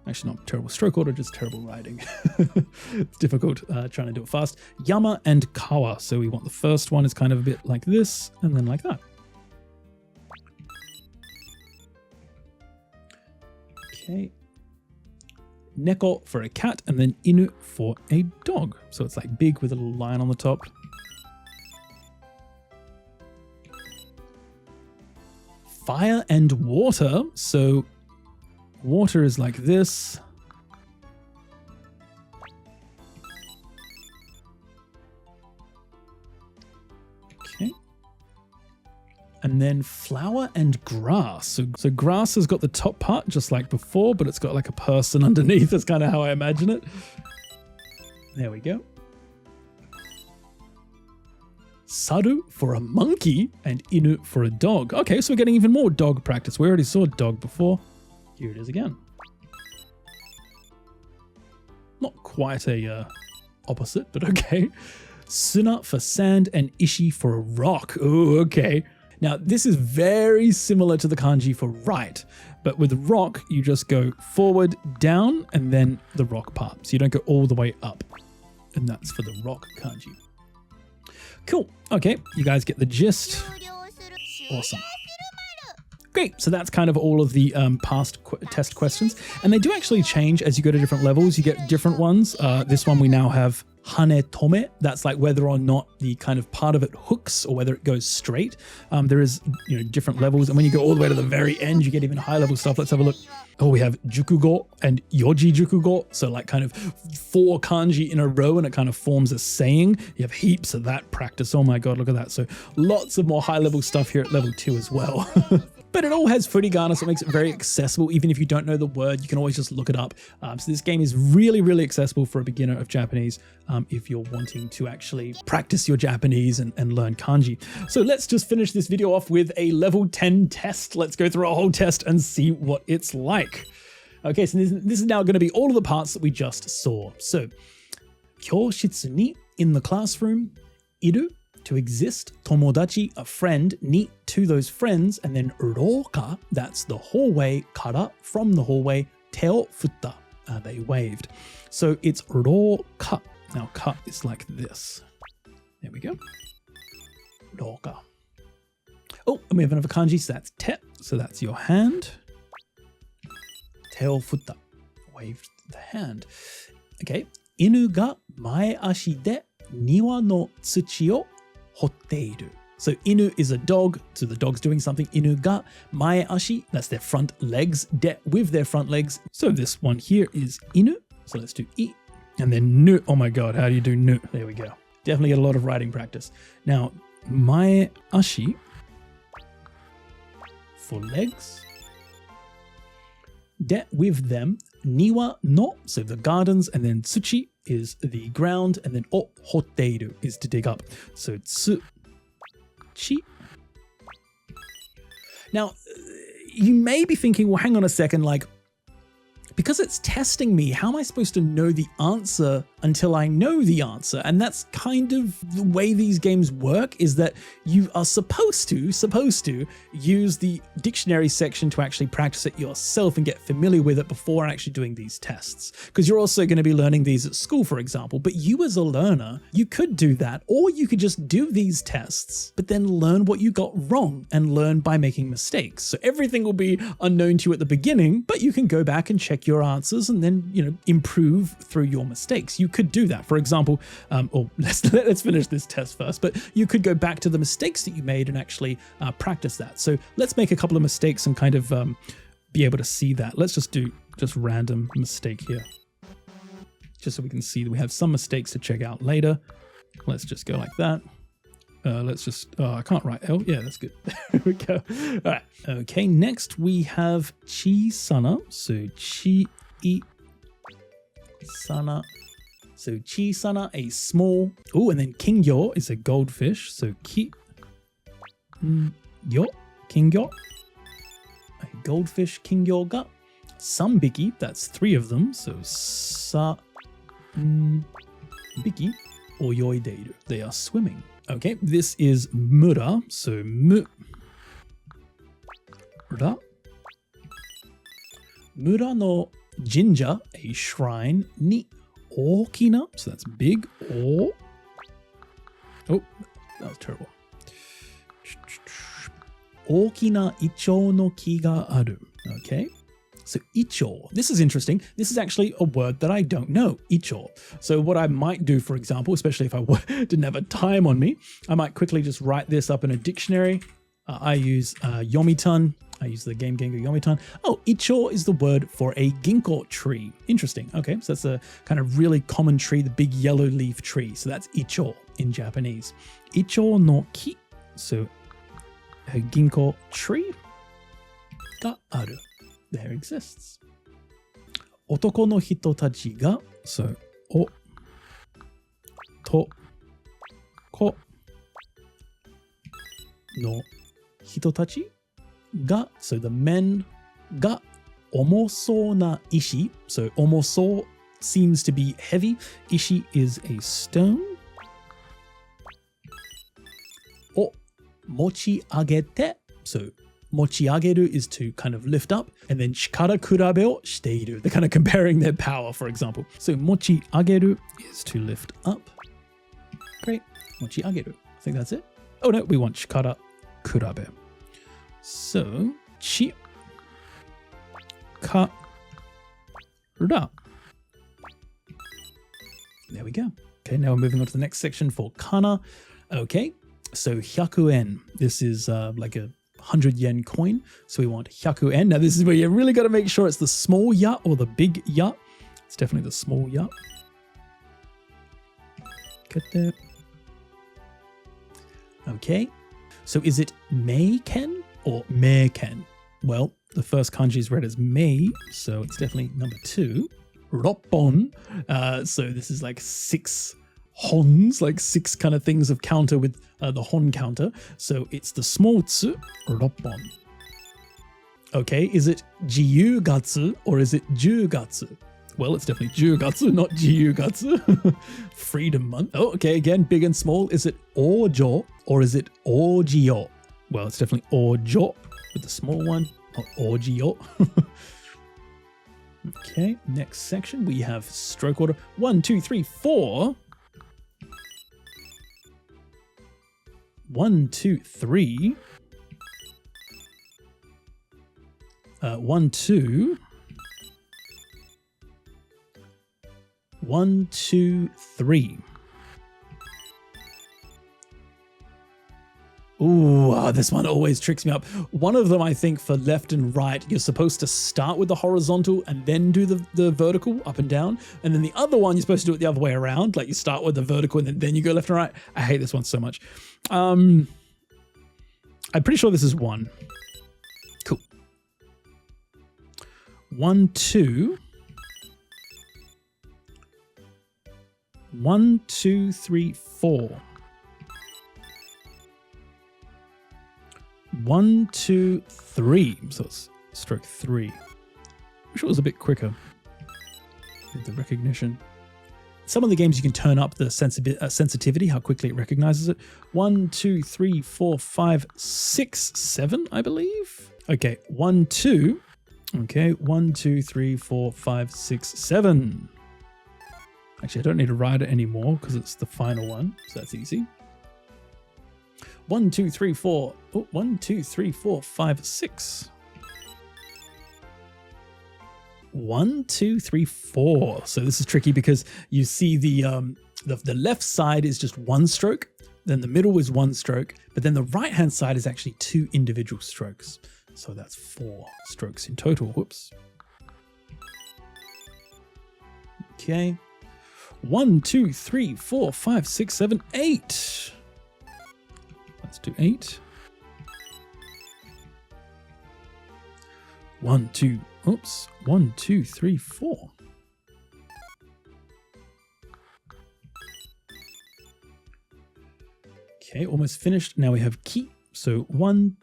Actually, not terrible stroke order, just terrible writing. It's difficult trying to do it fast. Yama and kawa. So we want the first one is kind of a bit like this, and then like that. Okay. Neko for a cat, and then inu for a dog. So it's like big with a little line on the top. Fire and water. So water is like this. Okay. And then flower and grass. So grass has got the top part just like before, but it's got like a person underneath. That's kind of how I imagine it. There we go. Saru for a monkey and inu for a dog. Okay, so we're getting even more dog practice. We already saw dog before. Here it is again. Not quite a opposite, but okay. Suna for sand and ishi for a rock. Oh, okay. Now, this is very similar to the kanji for right, but with rock, you just go forward, down, and then the rock part. So you don't go all the way up. And that's for the rock kanji. Cool. Okay, you guys get the gist. Awesome. Great. So that's kind of all of the past test questions. And they do actually change as you go to different levels. You get different ones. This one we now have hane tome. That's like whether or not the kind of part of it hooks or whether it goes straight. There is, different levels. And when you go all the way to the very end, you get even high level stuff. Let's have a look. Oh, we have jukugo and yoji jukugo. So like kind of 4 kanji in a row and it kind of forms a saying. You have heaps of that practice. Oh my God, look at that. So lots of more high level stuff here at level 2 as well. But it all has furigana, so it makes it very accessible. Even if you don't know the word, you can always just look it up. So this game is really, really accessible for a beginner of Japanese if you're wanting to actually practice your Japanese and learn kanji. So let's just finish this video off with a level 10 test. Let's go through a whole test and see what it's like. Okay, so this is now going to be all of the parts that we just saw. So, kyoshitsu ni, in the classroom, iru, to exist, tomodachi, a friend, ni, to those friends, and then roka, that's the hallway, kara, from the hallway, teo futta, they waved. So it's roka. Now ka is like this. There we go. Roka. Oh, and we have another kanji, so that's te, so that's your hand. Teo futta, waved the hand. Okay. Inu ga mae ashi de niwa no tsuchi o hotteiru. So inu is a dog, so the dog's doing something. Inu ga mae ashi, that's their front legs, de with their front legs. So this one here is inu. So let's do i, and then nu. Oh my God, how do you do nu? There we go. Definitely get a lot of writing practice. Now, mae ashi for legs. De with them, niwa no, so the gardens, and then tsuchi is the ground, and then o hotteiru is to dig up. So tsuchi. Now, you may be thinking, well, hang on a second, like, because it's testing me, how am I supposed to know the answer until I know the answer? And that's kind of the way these games work, is that you are supposed to use the dictionary section to actually practice it yourself and get familiar with it before actually doing these tests. Because you're also going to be learning these at school, for example. But you as a learner, you could do that, or you could just do these tests, but then learn what you got wrong and learn by making mistakes. So everything will be unknown to you at the beginning, but you can go back and check your answers and then, improve through your mistakes. You you could do that. For example, let's finish this test first, but you could go back to the mistakes that you made and actually practice that. So let's make a couple of mistakes and kind of be able to see that. Let's just do random mistake here, just so we can see that we have some mistakes to check out later. Let's just go like that. Let's just, I can't write L. Yeah, that's good. There we go. All right. Okay, next we have Chisana. So Chi-sana. So Chisana, a small. Oh, and then Kingyo is a goldfish. So Ki-yo, Kingyo. A goldfish Kingyo ga. Sambiki, that's 3 of them. So Sa-biki, oyoideiru. They are swimming. Okay, this is Mura, so Mu-ra. Mura no jinja, a shrine, ni okina, so that's big, oh, that was terrible. Okina ichou no ki ga aru, okay. So ichou, this is interesting. This is actually a word that I don't know, ichou. So what I might do, for example, especially if I didn't have a time on me, I might quickly just write this up in a dictionary. I use Yomitan. I use the Game Gengar Yomitan. Oh, ichou is the word for a ginkgo tree. Interesting. Okay, so that's a kind of really common tree, the big yellow leaf tree. So that's ichou in Japanese. Ichou no ki, so a ginkgo tree ga aru. There exists. Otoko no hito tachi ga, so o, to, ko no hito tachi ga, so the men ga omoso na ishi, so omoso seems to be heavy. Ishi is a stone. O mochi agete, so mochiageru is to kind of lift up, and then shikara kurabe o shiteiru. They're kind of comparing their power, for example. So mochiageru is to lift up. Great. Mochiageru. I think that's it. Oh no, we want shikara kurabe. So chi ka ra. There we go. Okay, now we're moving on to the next section for kana. Okay, so 100 yen. This is like a 100 yen coin. So we want 100 yen. Now this is where you really got to make sure it's the small ya or the big ya. It's definitely the small ya. Get there. Okay. So is it Mei-ken or Mei-ken? Well, the first kanji is read as Mei, so it's definitely number 2. Roppon. So this is like 6 hons, like 6 kind of things of counter with the hon counter. So it's the small tsu, roppon. Okay, is it jiyugatsu or is it jugatsu? Well, it's definitely jugatsu, not jiyugatsu. Freedom month. Oh, okay, again, big and small. Is it ojo or is it ojiyo? Well, it's definitely ojo with the small one, not ojiyo. Okay, next section, we have stroke order. 1, 2, 3, 4. 1, 2, 3. 1, 2. 1, 2, 3. Ooh, this one always tricks me up. One of them, I think, for left and right, you're supposed to start with the horizontal and then do the vertical up and down. And then the other one, you're supposed to do it the other way around. Like you start with the vertical and then you go left and right. I hate this one so much. I'm pretty sure this is 1. Cool. 1, 2. 1, 2, 3, 4. 1, 2, 3. So it's stroke 3. Wish it was a bit quicker with the recognition. Some of the games you can turn up the sensitivity, how quickly it recognizes it. 1, 2, 3, 4, 5, 6, 7, I believe. Okay, 1, 2. Okay, 1, 2, 3, 4, 5, 6, 7. Actually, I don't need to write it anymore because it's the final one, so that's easy. 1, 2, 3, 4. Oh, 1, 2, 3, 4, 5, 6. 1, 2, 3, 4. So this is tricky because you see the left side is just one stroke, then the middle is one stroke, but then the right hand side is actually 2 individual strokes. So that's 4 strokes in total. Whoops. Okay. 1, 2, 3, 4, 5, 6, 7, 8. Let's do 8. 1, 2, 1, 2, 3, 4. Okay, almost finished. Now we have ki. So 1,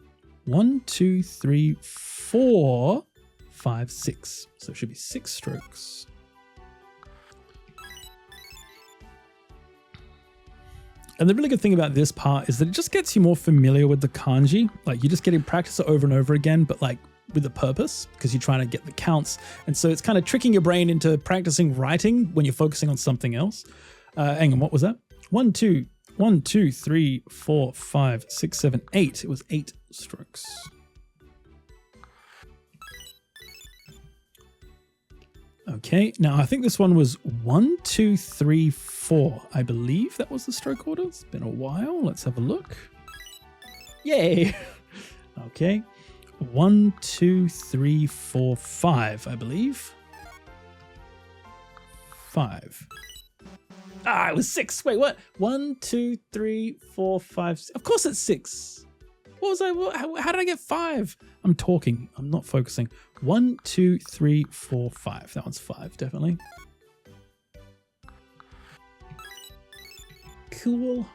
2, 3, 4, 5, 6. So it should be 6 strokes. And the really good thing about this part is that it just gets you more familiar with the kanji. Like you're just getting practice it over and over again, but like with a purpose, because you're trying to get the counts. And so it's kind of tricking your brain into practicing writing when you're focusing on something else. Hang on, what was that? 1, 2, 3, 4, 5, 6, 7, 8. It was 8 strokes. Okay, now I think this one was 1, 2, 3, 4. I believe that was the stroke order. It's been a while. Let's have a look. Yay! Okay. 1, 2, 3, 4, 5, I believe. 5. Ah, it was 6. Wait, what? 1, 2, 3, 4, 5. Of course it's 6. What was I? How did I get 5? I'm talking. I'm not focusing. 1, 2, 3, 4, 5. That one's 5, definitely. Cool.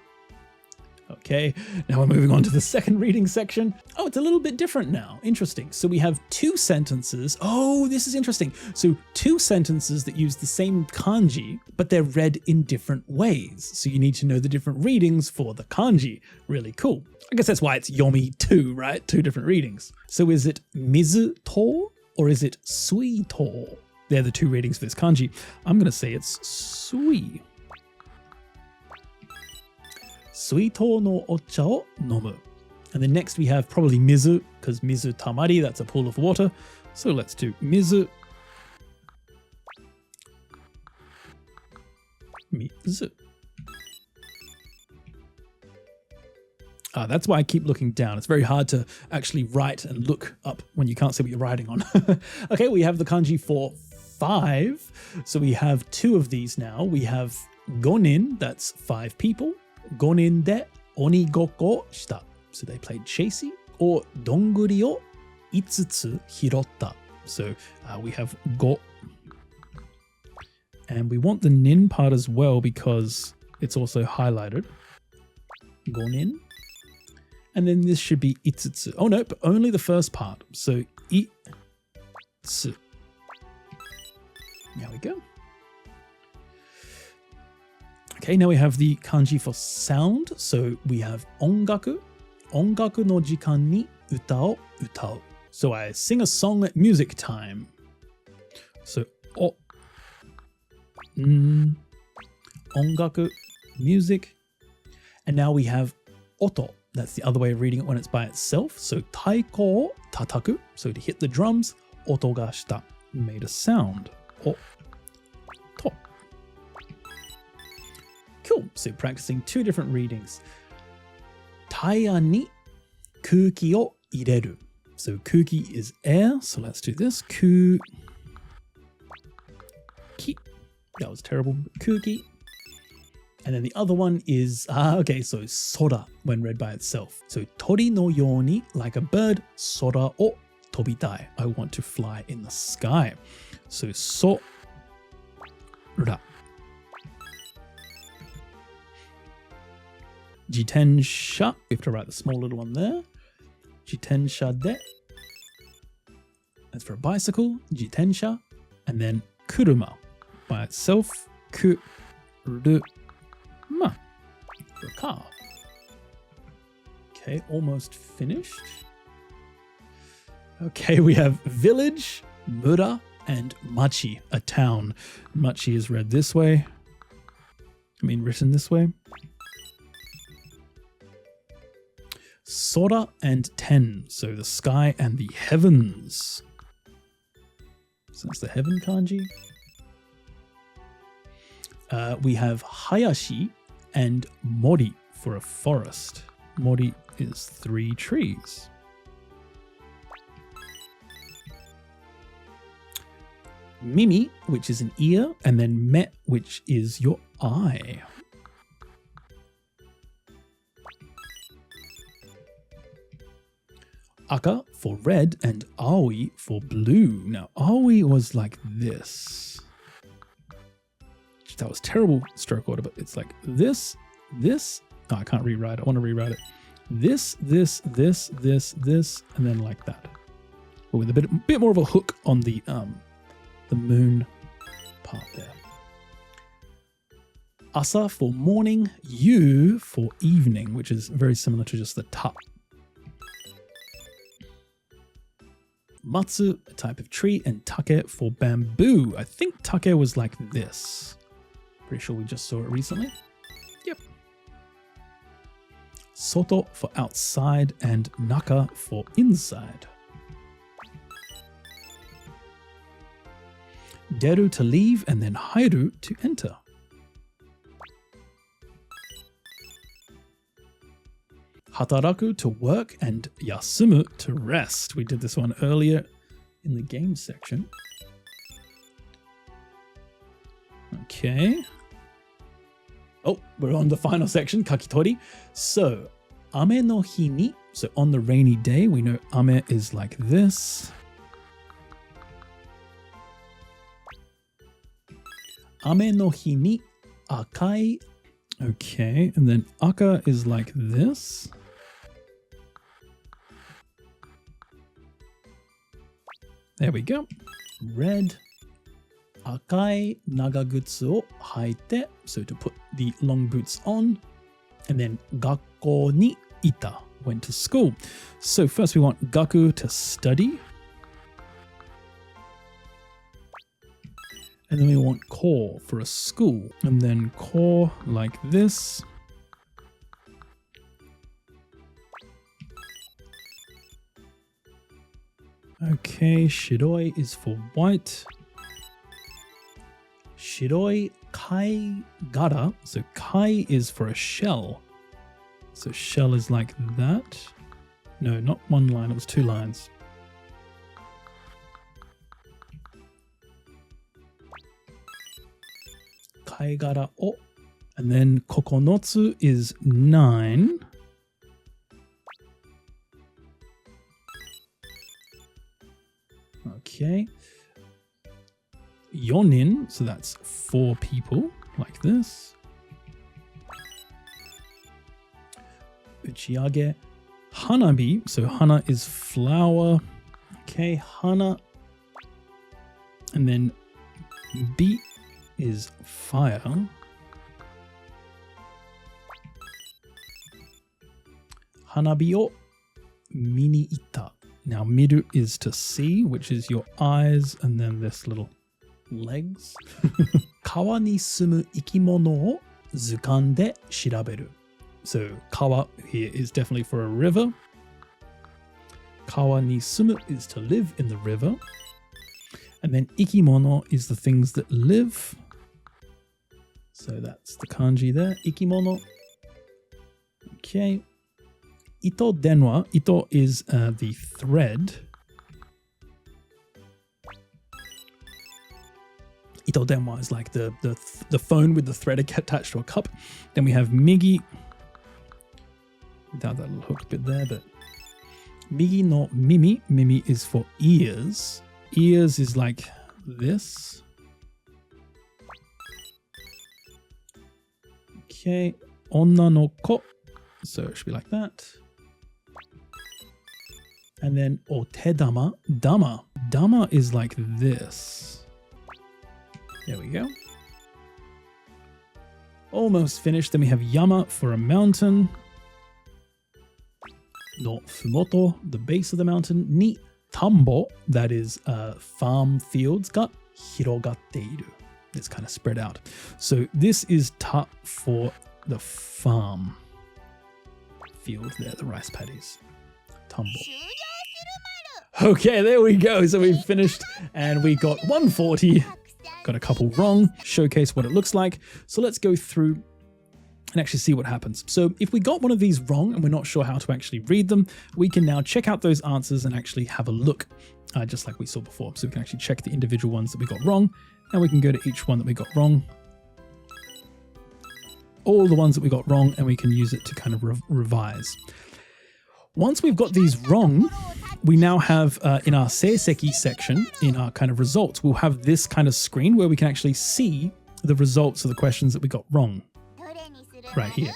Okay, now we're moving on to the second reading section. Oh, it's a little bit different now. Interesting. So we have 2 sentences. Oh, this is interesting. So 2 sentences that use the same kanji, but they're read in different ways. So you need to know the different readings for the kanji. Really cool. I guess that's why it's yomi 2, right? 2 different readings. So is it mizu to or is it sui to? They're the 2 readings for this kanji. I'm going to say it's sui. Suito no ocha o nomu. And then next we have probably mizu, because mizu tamari, that's a pool of water. So let's do mizu. Mizu. That's why I keep looking down. It's very hard to actually write and look up when you can't see what you're writing on. Okay, we have the kanji for 5. So we have 2 of these now. We have gonin, that's 5 people. Gonin de onigoko shita. So they played chasey. Or donguri o itsutsu hirotta. So we have go. And we want the nin part as well because it's also highlighted. Gonin. And then this should be itsutsu. Oh no, but only the first part. So itsu. There we go. Okay, now we have the kanji for sound. So we have ongaku. Ongaku no jikan ni uta o utau. So I sing a song at music time. So o. Ongaku, music. And now we have oto. That's the other way of reading it when it's by itself. So taiko o tataku. So to hit the drums, oto ga shita. Made a sound. O. To. Cool. So practicing 2 different readings. Taia ni kuki o ireru. So kuki is air. So let's do this. Kuki. That was terrible. Kuki. And then the other one is, okay, so sora when read by itself. So tori no yoni, like a bird, sora o tobitai. I want to fly in the sky. So so ra. Jitensha, we have to write the small little one there. Jitensha de. That's for a bicycle. Jitensha. And then kuruma by itself. Kuruma. For a car. Okay, almost finished. Okay, we have village, mura, and machi, a town. Machi is read this way. Written this way. Sora and ten, so the sky and the heavens. So that's the heaven kanji. We have Hayashi and Mori for a forest. Mori is 3 trees. Mimi, which is an ear, and then Me, which is your eye. Aka for red and Aoi for blue. Now, Aoi was like this. That was terrible stroke order, but it's like this. Oh, I can't rewrite it. I want to rewrite it. This, and then like that. But with a bit more of a hook on the moon part there. Asa for morning, Yu for evening, which is very similar to just the ta. Matsu, a type of tree, and take for bamboo. I think take was like this. Pretty sure we just saw it recently. Yep. Soto for outside and naka for inside. Deru to leave and then hairu to enter. Hataraku to work and yasumu to rest. We did this one earlier in the game section. Okay. Oh, we're on the final section, kakitori. So, ame no hi ni. So on the rainy day, we know ame is like this. Ame no hi ni akai. Okay, and then aka is like this. There we go. Red. Akai nagagutsu o haite. So to put the long boots on. And then gakko ni ita. Went to school. So first we want gaku to study. And then we want ko for a school. And then ko like this. Okay, shiroi is for white. Shiroi kai gara. So kai is for a shell. So shell is like that. No, not one line, it was 2 lines. Kai gara o. And then kokonotsu is 9. Okay. Yonin, so that's 4 people, like this. Uchiage. Hanabi, so hana is flower. Okay, hana. And then bi is fire. Hanabi o mini ita. Now, miru is to see, which is your eyes, and then this little legs. Kawa ni sumu ikimono o zukan de shiraberu. So, kawa here is definitely for a river. Kawa ni sumu is to live in the river. And then ikimono is the things that live. So that's the kanji there, ikimono. Okay. Ito denwa. Ito is the thread. Ito denwa is like the phone with the thread attached to a cup. Then we have migi. Without that little hook bit there, but migi no mimi. Mimi is for ears. Ears is like this. Okay. Onna no ko. So it should be like that. And then otedama, dama. Dama is like this. There we go. Almost finished. Then we have yama for a mountain. No fumoto, the base of the mountain. Ni tambo, that is farm fields. Ga hirogatteiru. It's kind of spread out. So this is ta for the farm field there, the rice paddies. Tambo. Okay, there we go. So we finished and we got 140. Got a couple wrong. Showcase what it looks like. So let's go through and actually see what happens. So if we got one of these wrong and we're not sure how to actually read them, we can now check out those answers and actually have a look, just like we saw before. So we can actually check the individual ones that we got wrong, and we can go to each one that we got wrong, all the ones that we got wrong, and we can use it to kind of revise. Once we've got these wrong, we now have in our seiseki section, in our kind of results, we'll have this kind of screen where we can actually see the results of the questions that we got wrong right here.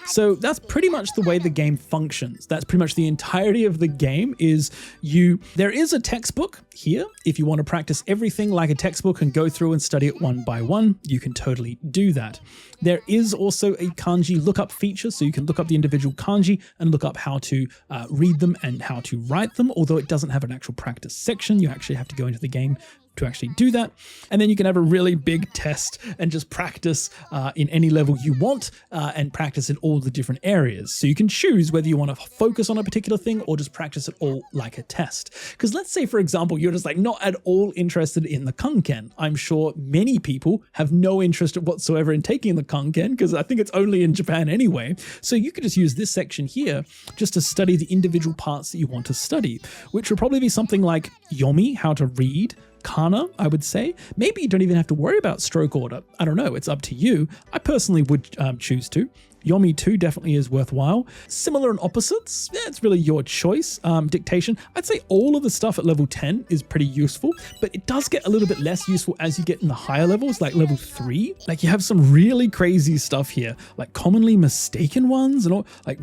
So that's pretty much the way the game functions. That's pretty much the entirety of the game. There is a textbook here. If you want to practice everything like a textbook and go through and study it one by one, you can totally do that. There is also a kanji lookup feature, so you can look up the individual kanji and look up how to read them and how to write them. Although it doesn't have an actual practice section, you actually have to go into the game to actually do that. And then you can have a really big test and just practice in any level you want and practice in all the different areas. So you can choose whether you want to focus on a particular thing or just practice it all like a test. Because let's say, for example, you're just like not at all interested in the Kanken. I'm sure many people have no interest whatsoever in taking the Kanken because I think it's only in Japan anyway. So you could just use this section here just to study the individual parts that you want to study, which would probably be something like yomi, how to read, kana, I would say. Maybe you don't even have to worry about stroke order. I don't know. It's up to you. I personally would choose to. Yomi 2 definitely is worthwhile. Similar and opposites, it's really your choice. Dictation, I'd say all of the stuff at level 10 is pretty useful, but it does get a little bit less useful as you get in the higher levels, like level 3. Like you have some really crazy stuff here, like commonly mistaken ones and all, like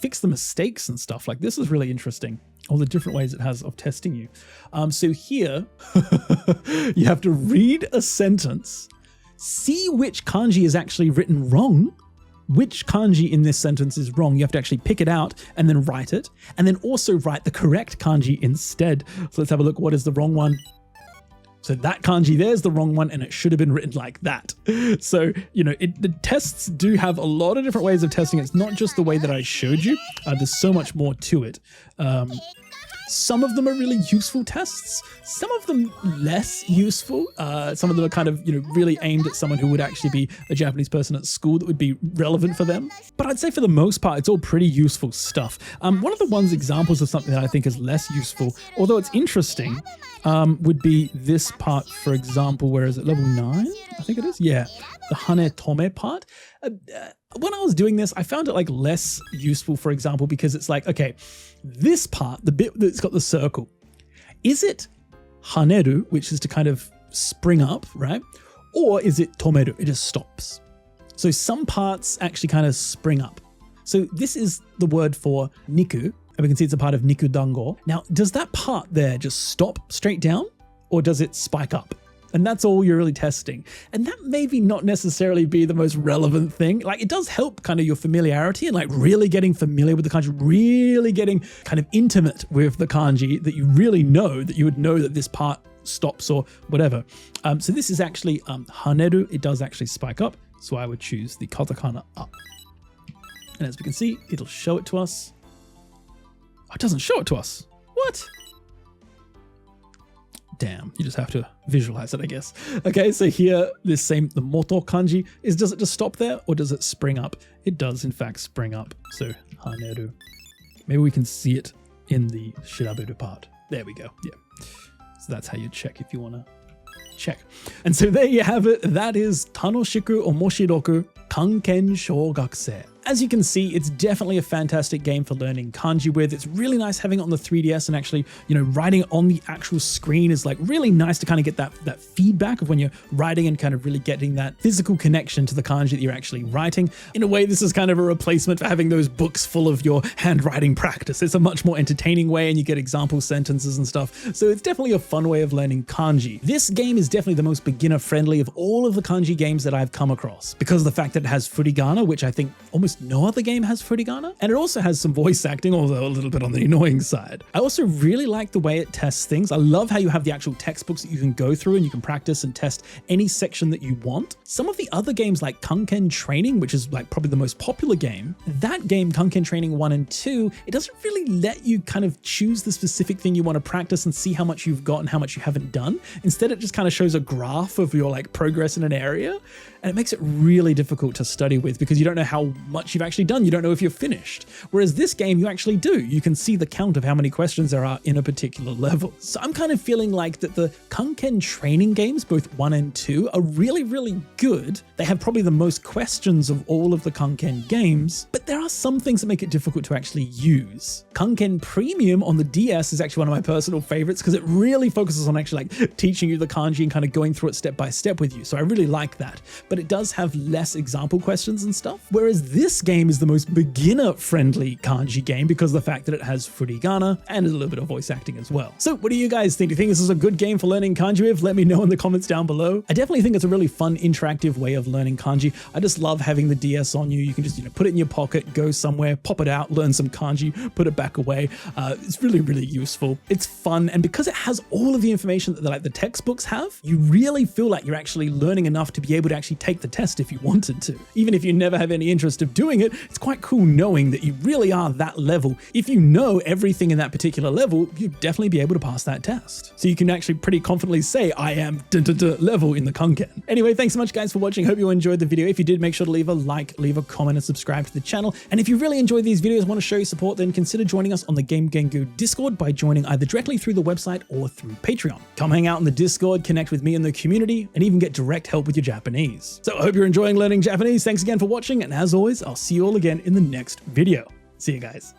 fix the mistakes and stuff. Like this is really interesting. All the different ways it has of testing you. So here, you have to read a sentence, see which kanji is actually written wrong, which kanji in this sentence is wrong. You have to actually pick it out and then write it, and then also write the correct kanji instead. So let's have a look. What is the wrong one? So that kanji there's the wrong one, and it should have been written like that. So, the tests do have a lot of different ways of testing. It's not just the way that I showed you. There's so much more to it. Some of them are really useful tests. Some of them less useful. Some of them are kind of, really aimed at someone who would actually be a Japanese person at school that would be relevant for them. But I'd say for the most part, it's all pretty useful stuff. One of the examples of something that I think is less useful, although it's interesting, would be this part, for example. Where is it? Level 9? I think it is. Yeah. The hane tome part. When I was doing this, I found it like less useful, for example, because it's like, okay, this part, the bit that's got the circle, is it haneru, which is to kind of spring up, right? Or is it tomeru? It just stops. So some parts actually kind of spring up. So this is the word for niku, and we can see it's a part of niku dango. Now, does that part there just stop straight down, or does it spike up? And that's all you're really testing. And that maybe not necessarily be the most relevant thing. Like it does help kind of your familiarity and like really getting familiar with the kanji, really getting kind of intimate with the kanji that you really know, that you would know that this part stops or whatever. So this is actually haneru. It does actually spike up. So I would choose the katakana up. And as we can see, it'll show it to us. Oh, it doesn't show it to us. What? Damn, you just have to visualize it, I guess. Okay, so here, the moto kanji does it just stop there or does it spring up? It does, in fact, spring up. So, haneru. Maybe we can see it in the shiraberu part. There we go. Yeah. So that's how you check if you want to check. And so there you have it. That is Tanoshiku Omoshiroku Kanken Shougakusei. As you can see, it's definitely a fantastic game for learning kanji with. It's really nice having it on the 3DS and actually, writing it on the actual screen is like really nice to kind of get that feedback of when you're writing and kind of really getting that physical connection to the kanji that you're actually writing. In a way, this is kind of a replacement for having those books full of your handwriting practice. It's a much more entertaining way and you get example sentences and stuff. So it's definitely a fun way of learning kanji. This game is definitely the most beginner friendly of all of the kanji games that I've come across because of the fact that it has furigana, which I think almost almost no other game has furigana, and it also has some voice acting, although a little bit on the annoying side. I also really like the way it tests things. I love how you have the actual textbooks that you can go through and you can practice and test any section that you want. Some of the other games like Kanken Training, which is like probably the most popular game, that game, Kanken Training 1 and 2, it doesn't really let you kind of choose the specific thing you want to practice and see how much you've got and how much you haven't done. Instead, it just kind of shows a graph of your like progress in an area, and it makes it really difficult to study with because you don't know how much you've actually done. You don't know if you're finished. Whereas this game, you actually do. You can see the count of how many questions there are in a particular level. So I'm kind of feeling like that the Kanken Training games, both 1 and 2, are really, really good. They have probably the most questions of all of the Kanken games, but there are some things that make it difficult to actually use. Kanken Premium on the DS is actually one of my personal favorites because it really focuses on actually like teaching you the kanji and kind of going through it step by step with you. So I really like that. But it does have less example questions and stuff. Whereas this game is the most beginner-friendly kanji game because of the fact that it has furigana and a little bit of voice acting as well. So what do you guys think? Do you think this is a good game for learning kanji with? Let me know in the comments down below. I definitely think it's a really fun, interactive way of learning kanji. I just love having the DS on you. You can just, put it in your pocket, go somewhere, pop it out, learn some kanji, put it back away. It's really, really useful. It's fun. And because it has all of the information that the textbooks have, you really feel like you're actually learning enough to be able to actually take the test if you wanted to. Even if you never have any interest of doing it, it's quite cool knowing that you really are that level. If you know everything in that particular level, you'd definitely be able to pass that test. So you can actually pretty confidently say, I am level in the Kanken. Anyway, thanks so much guys for watching. Hope you enjoyed the video. If you did, make sure to leave a like, leave a comment, and subscribe to the channel. And if you really enjoyed these videos, want to show your support, then consider joining us on the Game Gengu Discord by joining either directly through the website or through Patreon. Come hang out in the Discord, connect with me in the community, and even get direct help with your Japanese. So I hope you're enjoying learning Japanese. Thanks again for watching, and as always, I'll see you all again in the next video. See you guys.